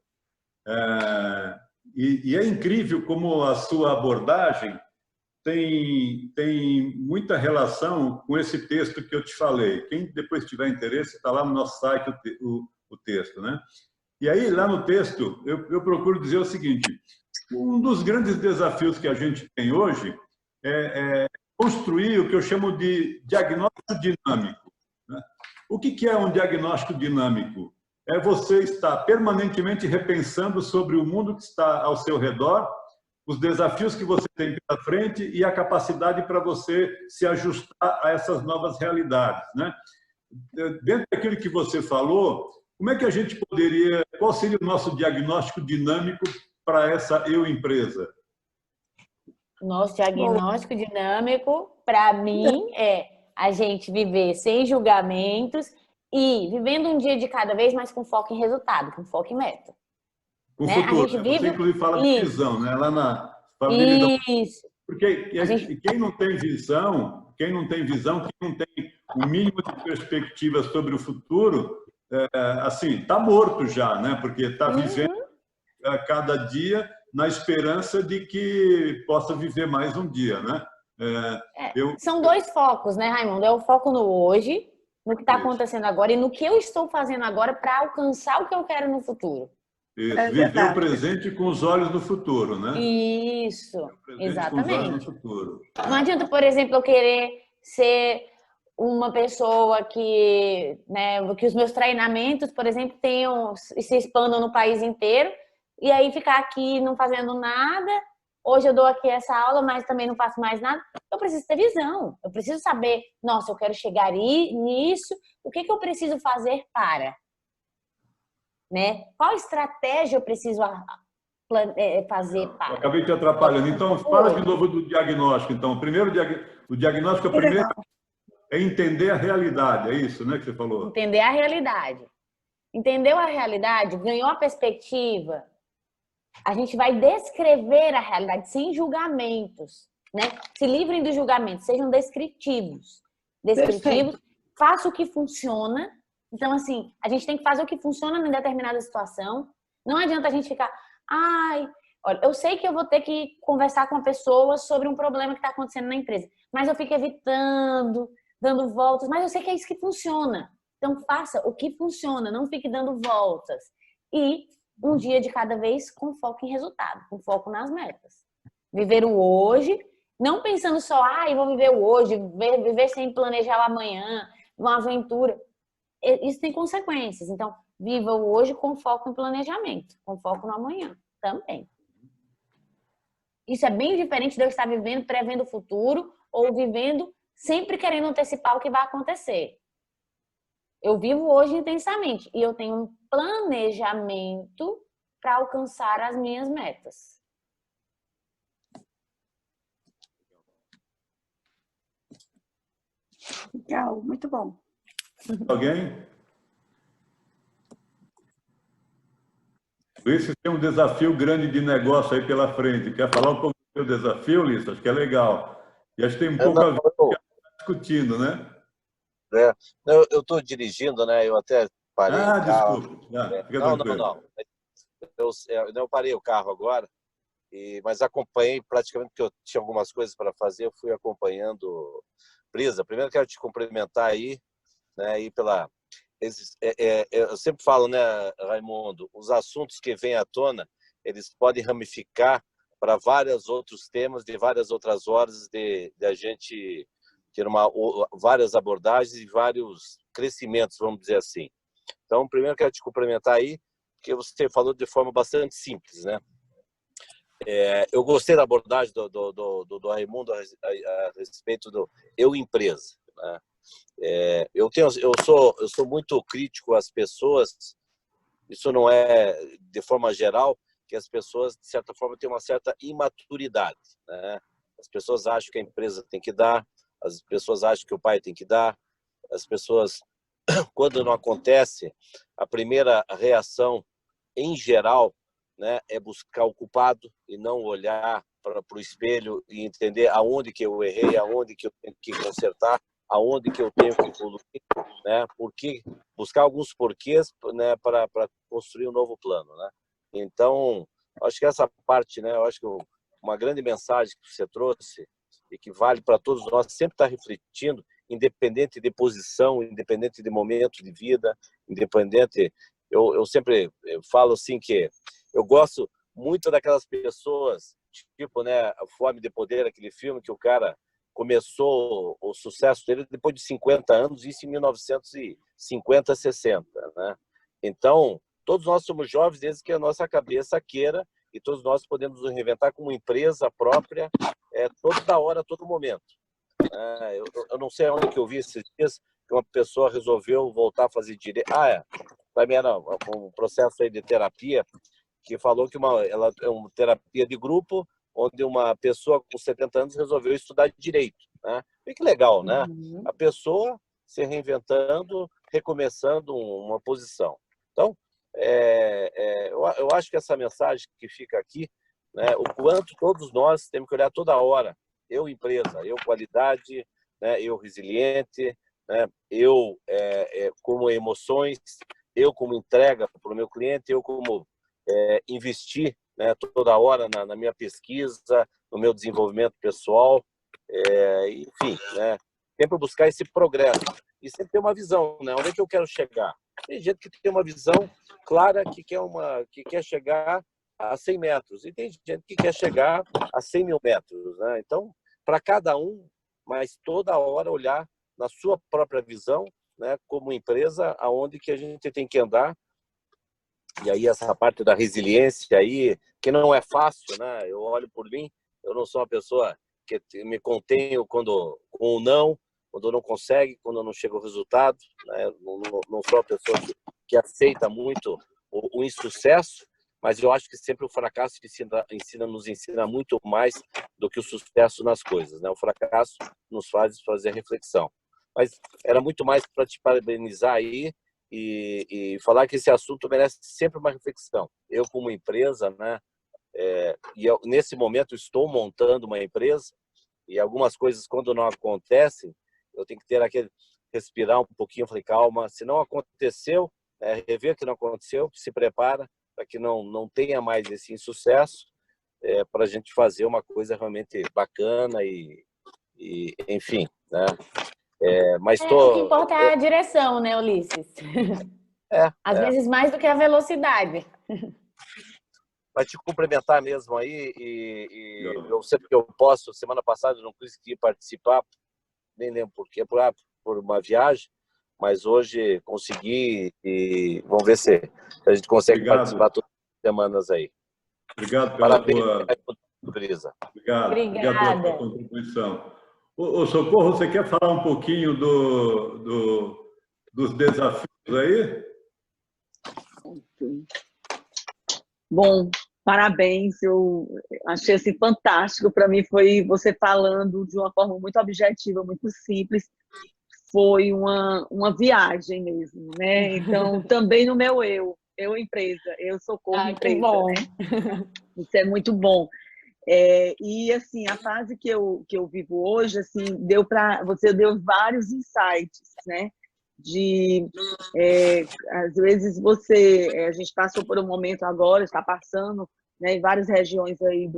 E é incrível como a sua abordagem tem muita relação com esse texto que eu te falei. Quem depois tiver interesse, está lá no nosso site o texto, né? E aí, lá no texto, eu procuro dizer o seguinte, um dos grandes desafios que a gente tem hoje é construir o que eu chamo de diagnóstico dinâmico. Né? O que é um diagnóstico dinâmico? É você estar permanentemente repensando sobre o mundo que está ao seu redor, os desafios que você tem pela frente e a capacidade para você se ajustar a essas novas realidades. Né? Dentro daquilo que você falou, como é que a gente poderia... Qual seria o nosso diagnóstico dinâmico para essa eu-empresa? Nosso diagnóstico dinâmico, para mim, é a gente viver sem julgamentos e vivendo um dia de cada vez, mas com foco em resultado, com foco em meta. Com futuro. Você, inclusive, fala de visão, né? Lá na família... Isso. Porque quem não tem visão, quem não tem o mínimo de perspectiva sobre o futuro... assim, está morto já, né? Porque está vivendo a cada dia na esperança de que possa viver mais um dia, né? São dois focos, né, Raimundo? É o foco no hoje no que está acontecendo agora e no que eu estou fazendo agora para alcançar o que eu quero no futuro. Isso, É viver verdade. o presente com os olhos no futuro, né? Isso, O presente com os olhos exatamente. no futuro. Não adianta, por exemplo, eu querer ser uma pessoa que, né, que os meus treinamentos, por exemplo, se expandam no país inteiro e aí ficar aqui não fazendo nada. Hoje eu dou aqui essa aula, mas também não faço mais nada. Eu preciso ter visão. Eu preciso saber, nossa, eu quero chegar nisso. O que eu preciso fazer para? Né? Qual estratégia eu preciso fazer Eu para? acabei te atrapalhando. Então, fala de novo do diagnóstico. Então, o diagnóstico, Que legal. é entender a realidade, é isso, né, que você falou? Entender a realidade. Entendeu a realidade? Ganhou a perspectiva? A gente vai descrever a realidade sem julgamentos, né? Se livrem dos julgamentos, sejam descritivos. Descritivos, faça o que funciona. Então, assim, a gente tem que fazer o que funciona em determinada situação. Não adianta a gente ficar, olha, eu sei que eu vou ter que conversar com a pessoa sobre um problema que está acontecendo na empresa, mas eu fico evitando, dando voltas, mas eu sei que é isso que funciona. Então, faça o que funciona, não fique dando voltas. E um dia de cada vez com foco em resultado, com foco nas metas. Viver o hoje, não pensando só, eu vou viver o hoje, viver sem planejar o amanhã, uma aventura. Isso tem consequências. Então, viva o hoje com foco em planejamento, com foco no amanhã também. Isso é bem diferente de eu estar vivendo, prevendo o futuro ou vivendo sempre querendo antecipar o que vai acontecer. Eu vivo hoje intensamente e eu tenho um planejamento para alcançar as minhas metas. Legal, muito bom. Alguém? Luiz, você tem um desafio grande de negócio aí pela frente. Quer falar um pouco do seu desafio, Luiz? Acho que é legal. E acho que tem um pouco a ver com o que a gente está discutindo, né? Eu estou dirigindo, né? Eu até parei o carro. Desculpa. Fica Não. tranquilo. Eu parei o carro agora, mas acompanhei praticamente, porque eu tinha algumas coisas para fazer, eu fui acompanhando. Brisa, primeiro quero te cumprimentar aí, né? Aí eu sempre falo, né, Raimundo, os assuntos que vêm à tona, eles podem ramificar para vários outros temas, de várias outras horas de a gente ter várias abordagens e vários crescimentos, vamos dizer assim. Então, primeiro quero te cumprimentar aí, porque você falou de forma bastante simples, né? Eu gostei da abordagem do Raimundo a respeito do eu empresa, né? Eu sou muito crítico às pessoas. Isso não é de forma geral, que as pessoas de certa forma têm uma certa imaturidade, né? As pessoas acham que a empresa tem que dar, as pessoas acham que o pai tem que dar, as pessoas, quando não acontece, a primeira reação em geral, né, é buscar o culpado e não olhar para o espelho e entender aonde que eu errei, aonde que eu tenho que consertar, aonde que eu tenho que evoluir, né? Porque buscar alguns porquês, né, para construir um novo plano, né? Então, acho que essa parte, né, eu acho que uma grande mensagem que você trouxe e que vale para todos nós sempre estar refletindo, independente de posição, independente de momento de vida, independente. Eu sempre falo assim que eu gosto muito daquelas pessoas, tipo, né, a Fome de Poder, aquele filme que o cara começou o sucesso dele depois de 50 anos, isso em 1950, 60, né? Então, todos nós somos jovens desde que a nossa cabeça queira e todos nós podemos nos reinventar como empresa própria toda hora, todo momento. Eu não sei onde que eu vi esses dias que uma pessoa resolveu voltar a fazer direito. Também era um processo aí de terapia que falou que ela é uma terapia de grupo onde uma pessoa com 70 anos resolveu estudar direito, né? E que legal, né? Uhum. A pessoa se reinventando, recomeçando uma posição. Então, eu acho que essa mensagem que fica aqui, né, o quanto todos nós temos que olhar toda hora, eu empresa, eu qualidade, né, eu resiliente, né, eu como emoções, eu como entrega para o meu cliente, eu como investir, né, toda hora na minha pesquisa, no meu desenvolvimento pessoal, enfim, né, sempre buscar esse progresso. e sempre ter uma visão, né? Onde é que eu quero chegar? Tem gente que tem uma visão clara que quer chegar a 100 metros e tem gente que quer chegar a 100 mil metros, né? Então, para cada um, mas toda hora olhar na sua própria visão, né? Como empresa, aonde que a gente tem que andar. E aí essa parte da resiliência aí, que não é fácil, né? Eu olho por mim, eu não sou uma pessoa que me contenho quando com o não, quando não consegue, quando não chega o resultado, né? Não sou uma pessoa que aceita muito o insucesso, mas eu acho que sempre o fracasso nos ensina muito mais do que o sucesso nas coisas, né? O fracasso nos faz fazer reflexão. Mas era muito mais para te parabenizar aí e falar que esse assunto merece sempre uma reflexão. Eu, como empresa, né? Nesse momento estou montando uma empresa e algumas coisas, quando não acontecem, eu tenho que ter aquele respirar um pouquinho, falei, calma, se não aconteceu, rever que não aconteceu, se prepara para que não tenha mais esse insucesso, para a gente fazer uma coisa realmente bacana e enfim, né? Mas O que importa é a direção, né, Ulisses? Às vezes mais do que a velocidade. Para te cumprimentar mesmo aí, e eu sempre que eu posso, semana passada eu não consegui participar, nem lembro por quê, por uma viagem, mas hoje consegui e vamos ver se a gente consegue participar todas as semanas aí. Obrigado pela tua... Brisa. Obrigado pela tua contribuição. Ô, Socorro, você quer falar um pouquinho dos desafios aí? Bom, parabéns, eu achei assim fantástico. Para mim foi você falando de uma forma muito objetiva, muito simples. Foi uma viagem mesmo, né? Então, também no meu eu empresa, eu Socorro empresa, bom. né? Isso é muito bom. E assim, a fase que eu vivo hoje, assim, você deu vários insights, né? Às vezes a gente passou por um momento agora, está passando, né, em várias regiões aí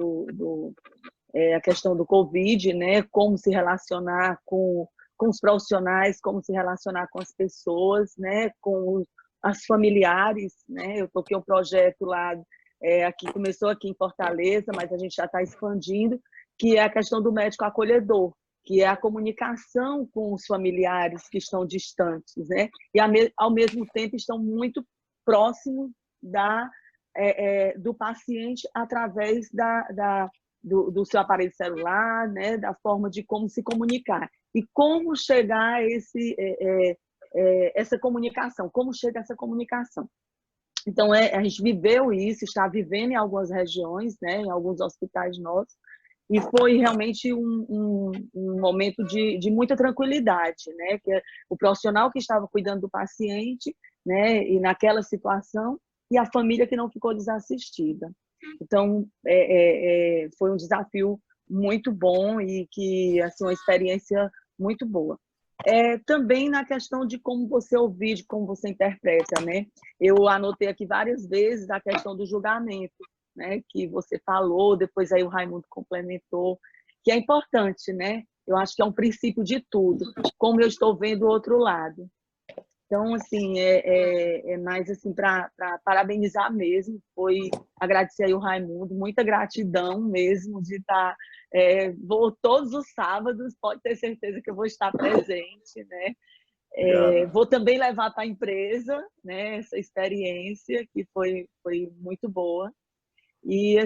a questão do Covid, né? Como se relacionar com os profissionais, como se relacionar com as pessoas, né? Com as familiares, né? Eu toquei um projeto lá, começou aqui em Fortaleza, mas a gente já está expandindo, que é a questão do médico acolhedor, que é a comunicação com os familiares que estão distantes, né? E ao mesmo tempo estão muito próximos do paciente através do seu aparelho celular, né? Da forma de como se comunicar. E como chegar a essa comunicação, como chega essa comunicação. Então, a gente viveu isso, está vivendo em algumas regiões, né? Em alguns hospitais nossos, e foi realmente um momento de muita tranquilidade, né? Que o profissional que estava cuidando do paciente, né? E naquela situação, e a família que não ficou desassistida. Então, foi um desafio muito bom e que, assim, uma experiência muito boa. Também na questão de como você ouvir, de como você interpreta, né? Eu anotei aqui várias vezes a questão do julgamento, né? Que você falou, depois aí o Raimundo complementou, que é importante, né? Eu acho que é um princípio de tudo, como eu estou vendo o outro lado. Então, assim, mais assim para parabenizar mesmo, foi agradecer aí o Raimundo, muita gratidão mesmo de estar, vou todos os sábados, pode ter certeza que eu vou estar presente, né? Vou também levar para a empresa, né, essa experiência que foi muito boa e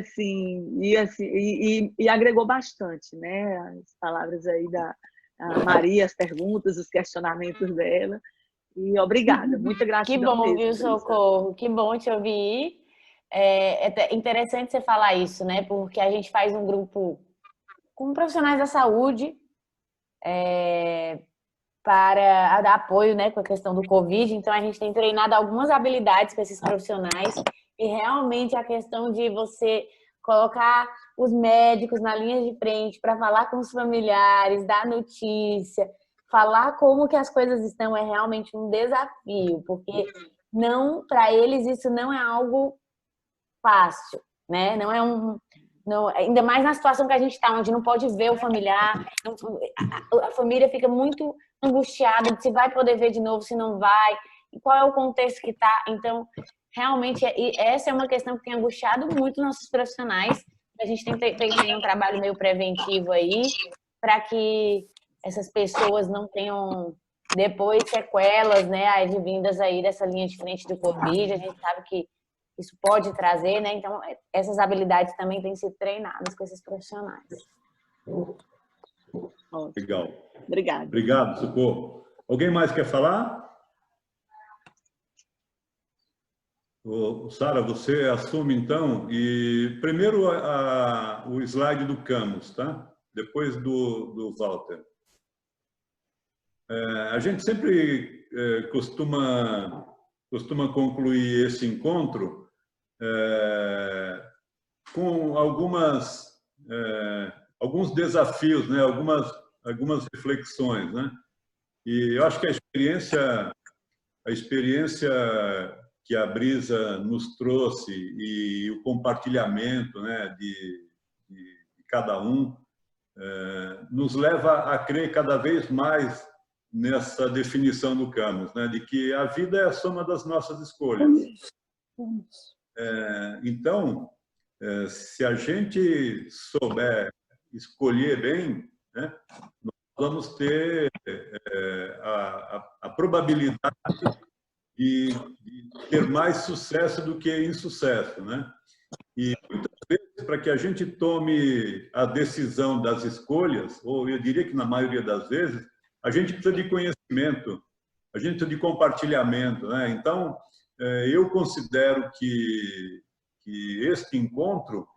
agregou bastante, né? As palavras aí da Maria, as perguntas, os questionamentos dela. E obrigada, muita gratidão. Que bom, mesmo, viu, Socorro? Que bom te ouvir. É interessante você falar isso, né? Porque a gente faz um grupo com profissionais da saúde para dar apoio, né, com a questão do Covid. Então, a gente tem treinado algumas habilidades com esses profissionais e realmente a questão de você colocar os médicos na linha de frente para falar com os familiares, dar notícia, falar como que as coisas estão é realmente um desafio, porque não, para eles isso não é algo fácil, né? Não ainda mais na situação que a gente está, onde não pode ver o familiar, a família fica muito angustiada de se vai poder ver de novo, se não vai, e qual é o contexto que está. Então, realmente, essa é uma questão que tem angustiado muito nossos profissionais. A gente tem feito um trabalho meio preventivo aí, para que essas pessoas não tenham depois sequelas, né, advindas aí dessa linha de frente do Covid. A gente sabe que isso pode trazer, né? Então, essas habilidades também têm sido treinadas com esses profissionais. Legal. Obrigada. Obrigado, Socorro. Alguém mais quer falar? Sara, você assume então, e primeiro o slide do Camus, tá? Depois do Walter. A gente sempre costuma concluir esse encontro com alguns desafios, né? Algumas reflexões, né? E eu acho que a experiência que a Brisa nos trouxe e o compartilhamento, né, de cada um nos leva a crer cada vez mais nessa definição do Camus, né, de que a vida é a soma das nossas escolhas. Então, se a gente souber escolher bem, né, nós vamos ter a probabilidade de ter mais sucesso do que insucesso, né? E muitas vezes, para que a gente tome a decisão das escolhas, ou eu diria que na maioria das vezes, a gente precisa de conhecimento, a gente precisa de compartilhamento, né? Então, eu considero que este encontro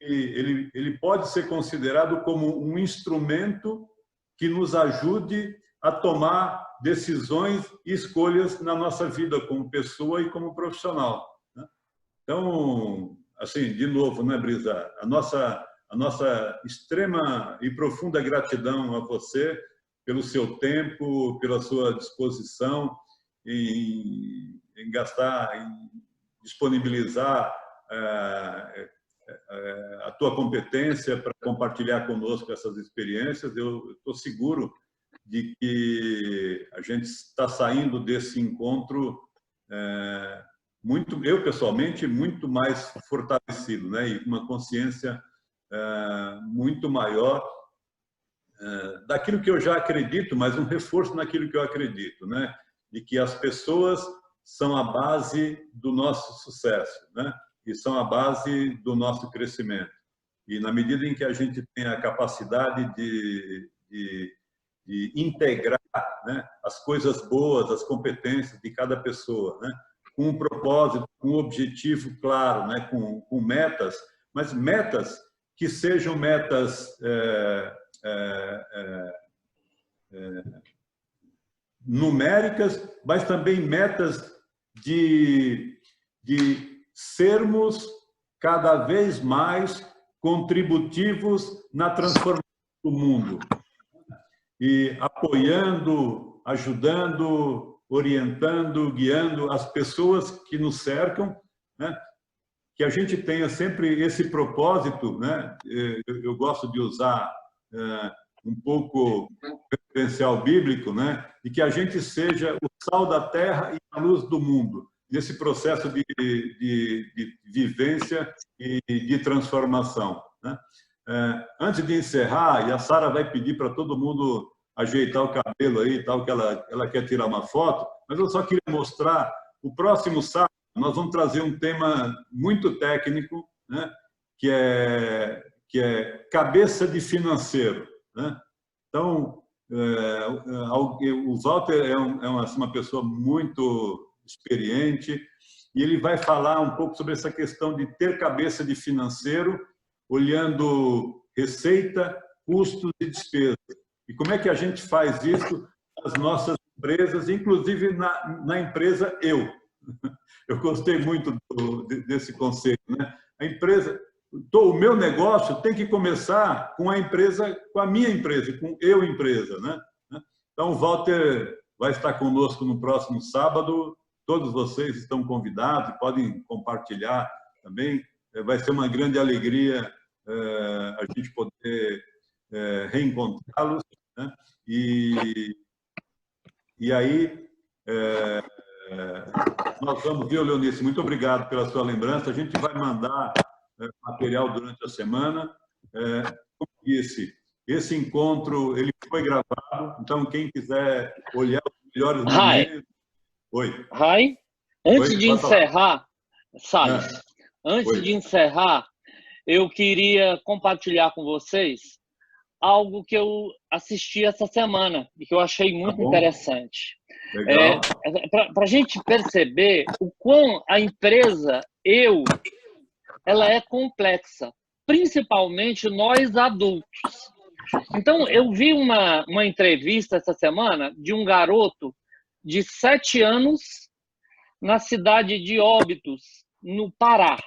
ele pode ser considerado como um instrumento que nos ajude a tomar decisões e escolhas na nossa vida como pessoa e como profissional, né? Então, assim, de novo, né, Brisa? A nossa extrema e profunda gratidão a você pelo seu tempo, pela sua disposição em disponibilizar a tua competência para compartilhar conosco essas experiências. Eu estou seguro de que a gente está saindo desse encontro eu pessoalmente muito mais fortalecido, né, e com uma consciência muito maior daquilo que eu já acredito, mas um reforço naquilo que eu acredito, né, de que as pessoas são a base do nosso sucesso, né, e são a base do nosso crescimento. E na medida em que a gente tem a capacidade de integrar, né, as coisas boas, as competências de cada pessoa, né, com um propósito, com um objetivo claro, né, com metas, mas metas que sejam metas numéricas, mas também metas de sermos cada vez mais contributivos na transformação do mundo. E apoiando, ajudando, orientando, guiando as pessoas que nos cercam, né? Que a gente tenha sempre esse propósito, né? Eu gosto de usar um pouco o referencial bíblico, né? De que a gente seja o sal da terra e a luz do mundo, nesse processo de vivência e de transformação, né? Antes de encerrar, e a Sara vai pedir para todo mundo ajeitar o cabelo aí, tal, que ela quer tirar uma foto, mas eu só queria mostrar, o próximo sábado nós vamos trazer um tema muito técnico, né, que é cabeça de financeiro, né? Então, o Walter é uma pessoa muito experiente e ele vai falar um pouco sobre essa questão de ter cabeça de financeiro, olhando receita, custos e despesas. E como é que a gente faz isso nas nossas empresas, inclusive na empresa eu. Eu gostei muito desse conceito, né? A empresa, o meu negócio tem que começar com a empresa, com a minha empresa, com eu empresa, né? Então, o Walter vai estar conosco no próximo sábado. Todos vocês estão convidados, podem compartilhar também. Vai ser uma grande alegria a gente poder reencontrá-los, né? E aí, nós vamos, viu, Leonice? Muito obrigado pela sua lembrança. A gente vai mandar material durante a semana. Como disse, esse encontro ele foi gravado, então quem quiser olhar os melhores momentos... Oi. Rai, antes de encerrar, Salles, antes Oi. de encerrar, eu queria compartilhar com vocês algo que eu assisti essa semana e que eu achei muito interessante. Legal. Para a gente perceber o quão a empresa, ela é complexa, principalmente nós adultos. Então, eu vi uma entrevista essa semana de um garoto de 7 anos na cidade de Óbidos, no Pará.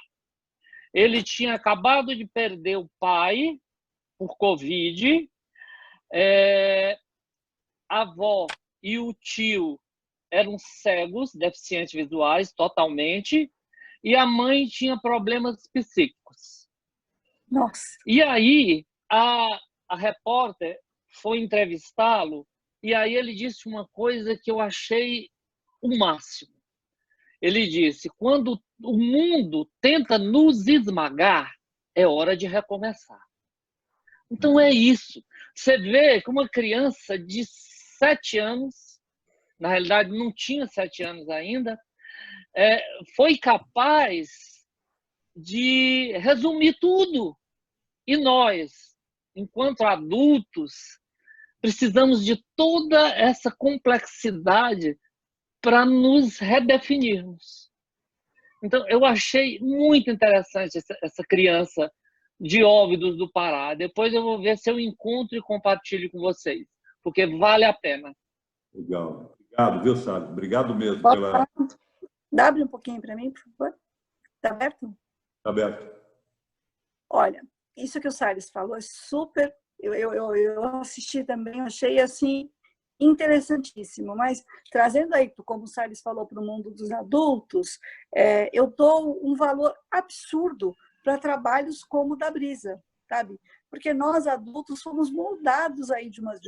Ele tinha acabado de perder o pai por Covid, a avó e o tio eram cegos, deficientes visuais totalmente, e a mãe tinha problemas psíquicos. Nossa. E aí a repórter foi entrevistá-lo, e aí ele disse uma coisa que eu achei o máximo. Ele disse: quando o mundo tenta nos esmagar, é hora de recomeçar. Então é isso. Você vê que uma criança de 7 anos, na realidade não tinha 7 anos ainda, foi capaz de resumir tudo. E nós, enquanto adultos, precisamos de toda essa complexidade para nos redefinirmos. Então, eu achei muito interessante essa criança de Óbidos do Pará. Depois eu vou ver se eu encontro e compartilho com vocês, porque vale a pena. Legal. Obrigado, viu, Salles? Obrigado mesmo pela... Abre um pouquinho para mim, por favor. Está aberto? Está aberto. Olha, isso que o Salles falou é super... Eu assisti também, achei assim interessantíssimo, mas trazendo aí, como o Salles falou, para o mundo dos adultos, eu dou um valor absurdo para trabalhos como o da Brisa, sabe? Porque nós adultos fomos moldados aí de umas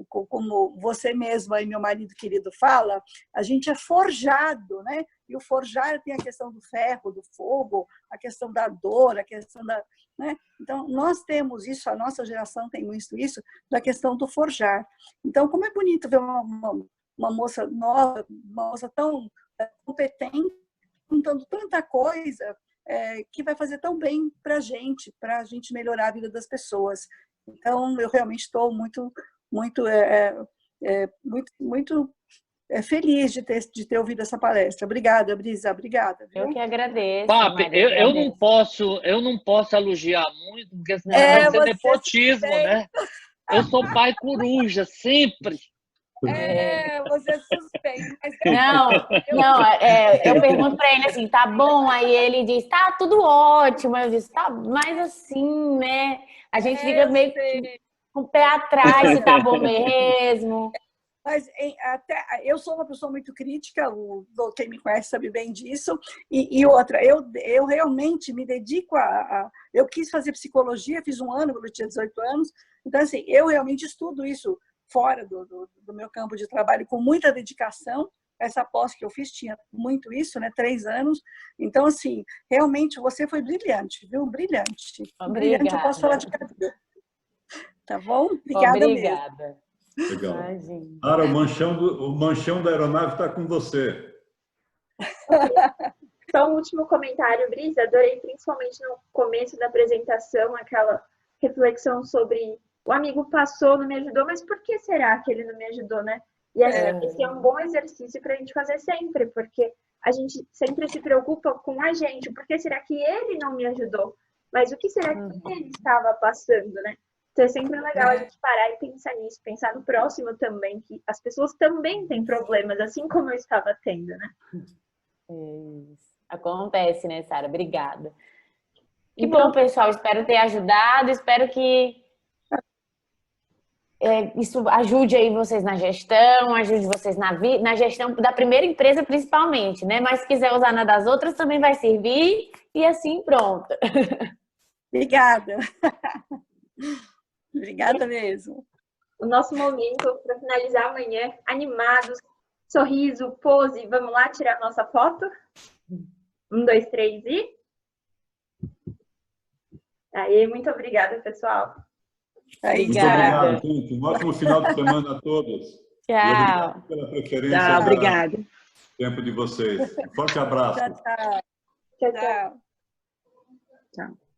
como você mesmo aí, meu marido querido, fala, a gente é forjado, né? E o forjar tem a questão do ferro, do fogo, a questão da dor, a questão da... né? Então, nós temos isso, a nossa geração tem isso, da questão do forjar. Então, como é bonito ver uma moça nova, uma moça tão competente, contando tanta coisa que vai fazer tão bem para a gente melhorar a vida das pessoas. Então, eu realmente estou muito feliz de ter ouvido essa palestra. Obrigada, Brisa, obrigada. Viu? Eu que agradeço. Papi, eu não posso elogiar muito, porque senão vai ser nepotismo, né? Eu sou pai coruja, sempre. Você é suspeito. Mas... eu pergunto para ele assim, tá bom? Aí ele diz, tá tudo ótimo. Eu disse, tá, mas assim, né? A gente fica meio com o pé atrás, se tá bom mesmo. Mas até eu sou uma pessoa muito crítica, quem me conhece sabe bem disso. E outra, eu realmente me dedico eu quis fazer psicologia, fiz 1 ano quando eu tinha 18 anos. Então, assim, eu realmente estudo isso fora do meu campo de trabalho com muita dedicação. Essa pós que eu fiz tinha muito isso, né? 3 anos. Então, assim, realmente você foi brilhante, viu? Brilhante. Obrigada. Brilhante, eu posso falar de cada. Tá bom? Obrigada mesmo. Legal. Ara, o manchão da aeronave está com você. Só um último comentário, Brisa. Adorei principalmente no começo da apresentação aquela reflexão sobre o amigo passou, não me ajudou, mas por que será que ele não me ajudou, né? E esse é um bom exercício para a gente fazer sempre, porque a gente sempre se preocupa com a gente. Por que será que ele não me ajudou? Mas o que será que ele estava passando, né? Então é sempre legal a gente parar e pensar nisso, pensar no próximo também, que as pessoas também têm problemas, assim como eu estava tendo, né? Acontece, né, Sara? Obrigada. Então, pessoal, espero ter ajudado, espero que isso ajude aí vocês na gestão, ajude vocês na gestão da primeira empresa principalmente, né? Mas se quiser usar na das outras também vai servir e assim pronto. Obrigada. Obrigada mesmo. O nosso momento para finalizar amanhã, animados, sorriso, pose. Vamos lá tirar nossa foto? 1, 2, 3 e... Aí, muito obrigada, pessoal. Muito obrigado, gente. Um ótimo final de semana a todos. Tchau. E obrigado pela preferência. Tchau, obrigada. Tempo de vocês. Um forte abraço. Tchau, tchau. Tchau, tchau. Tchau.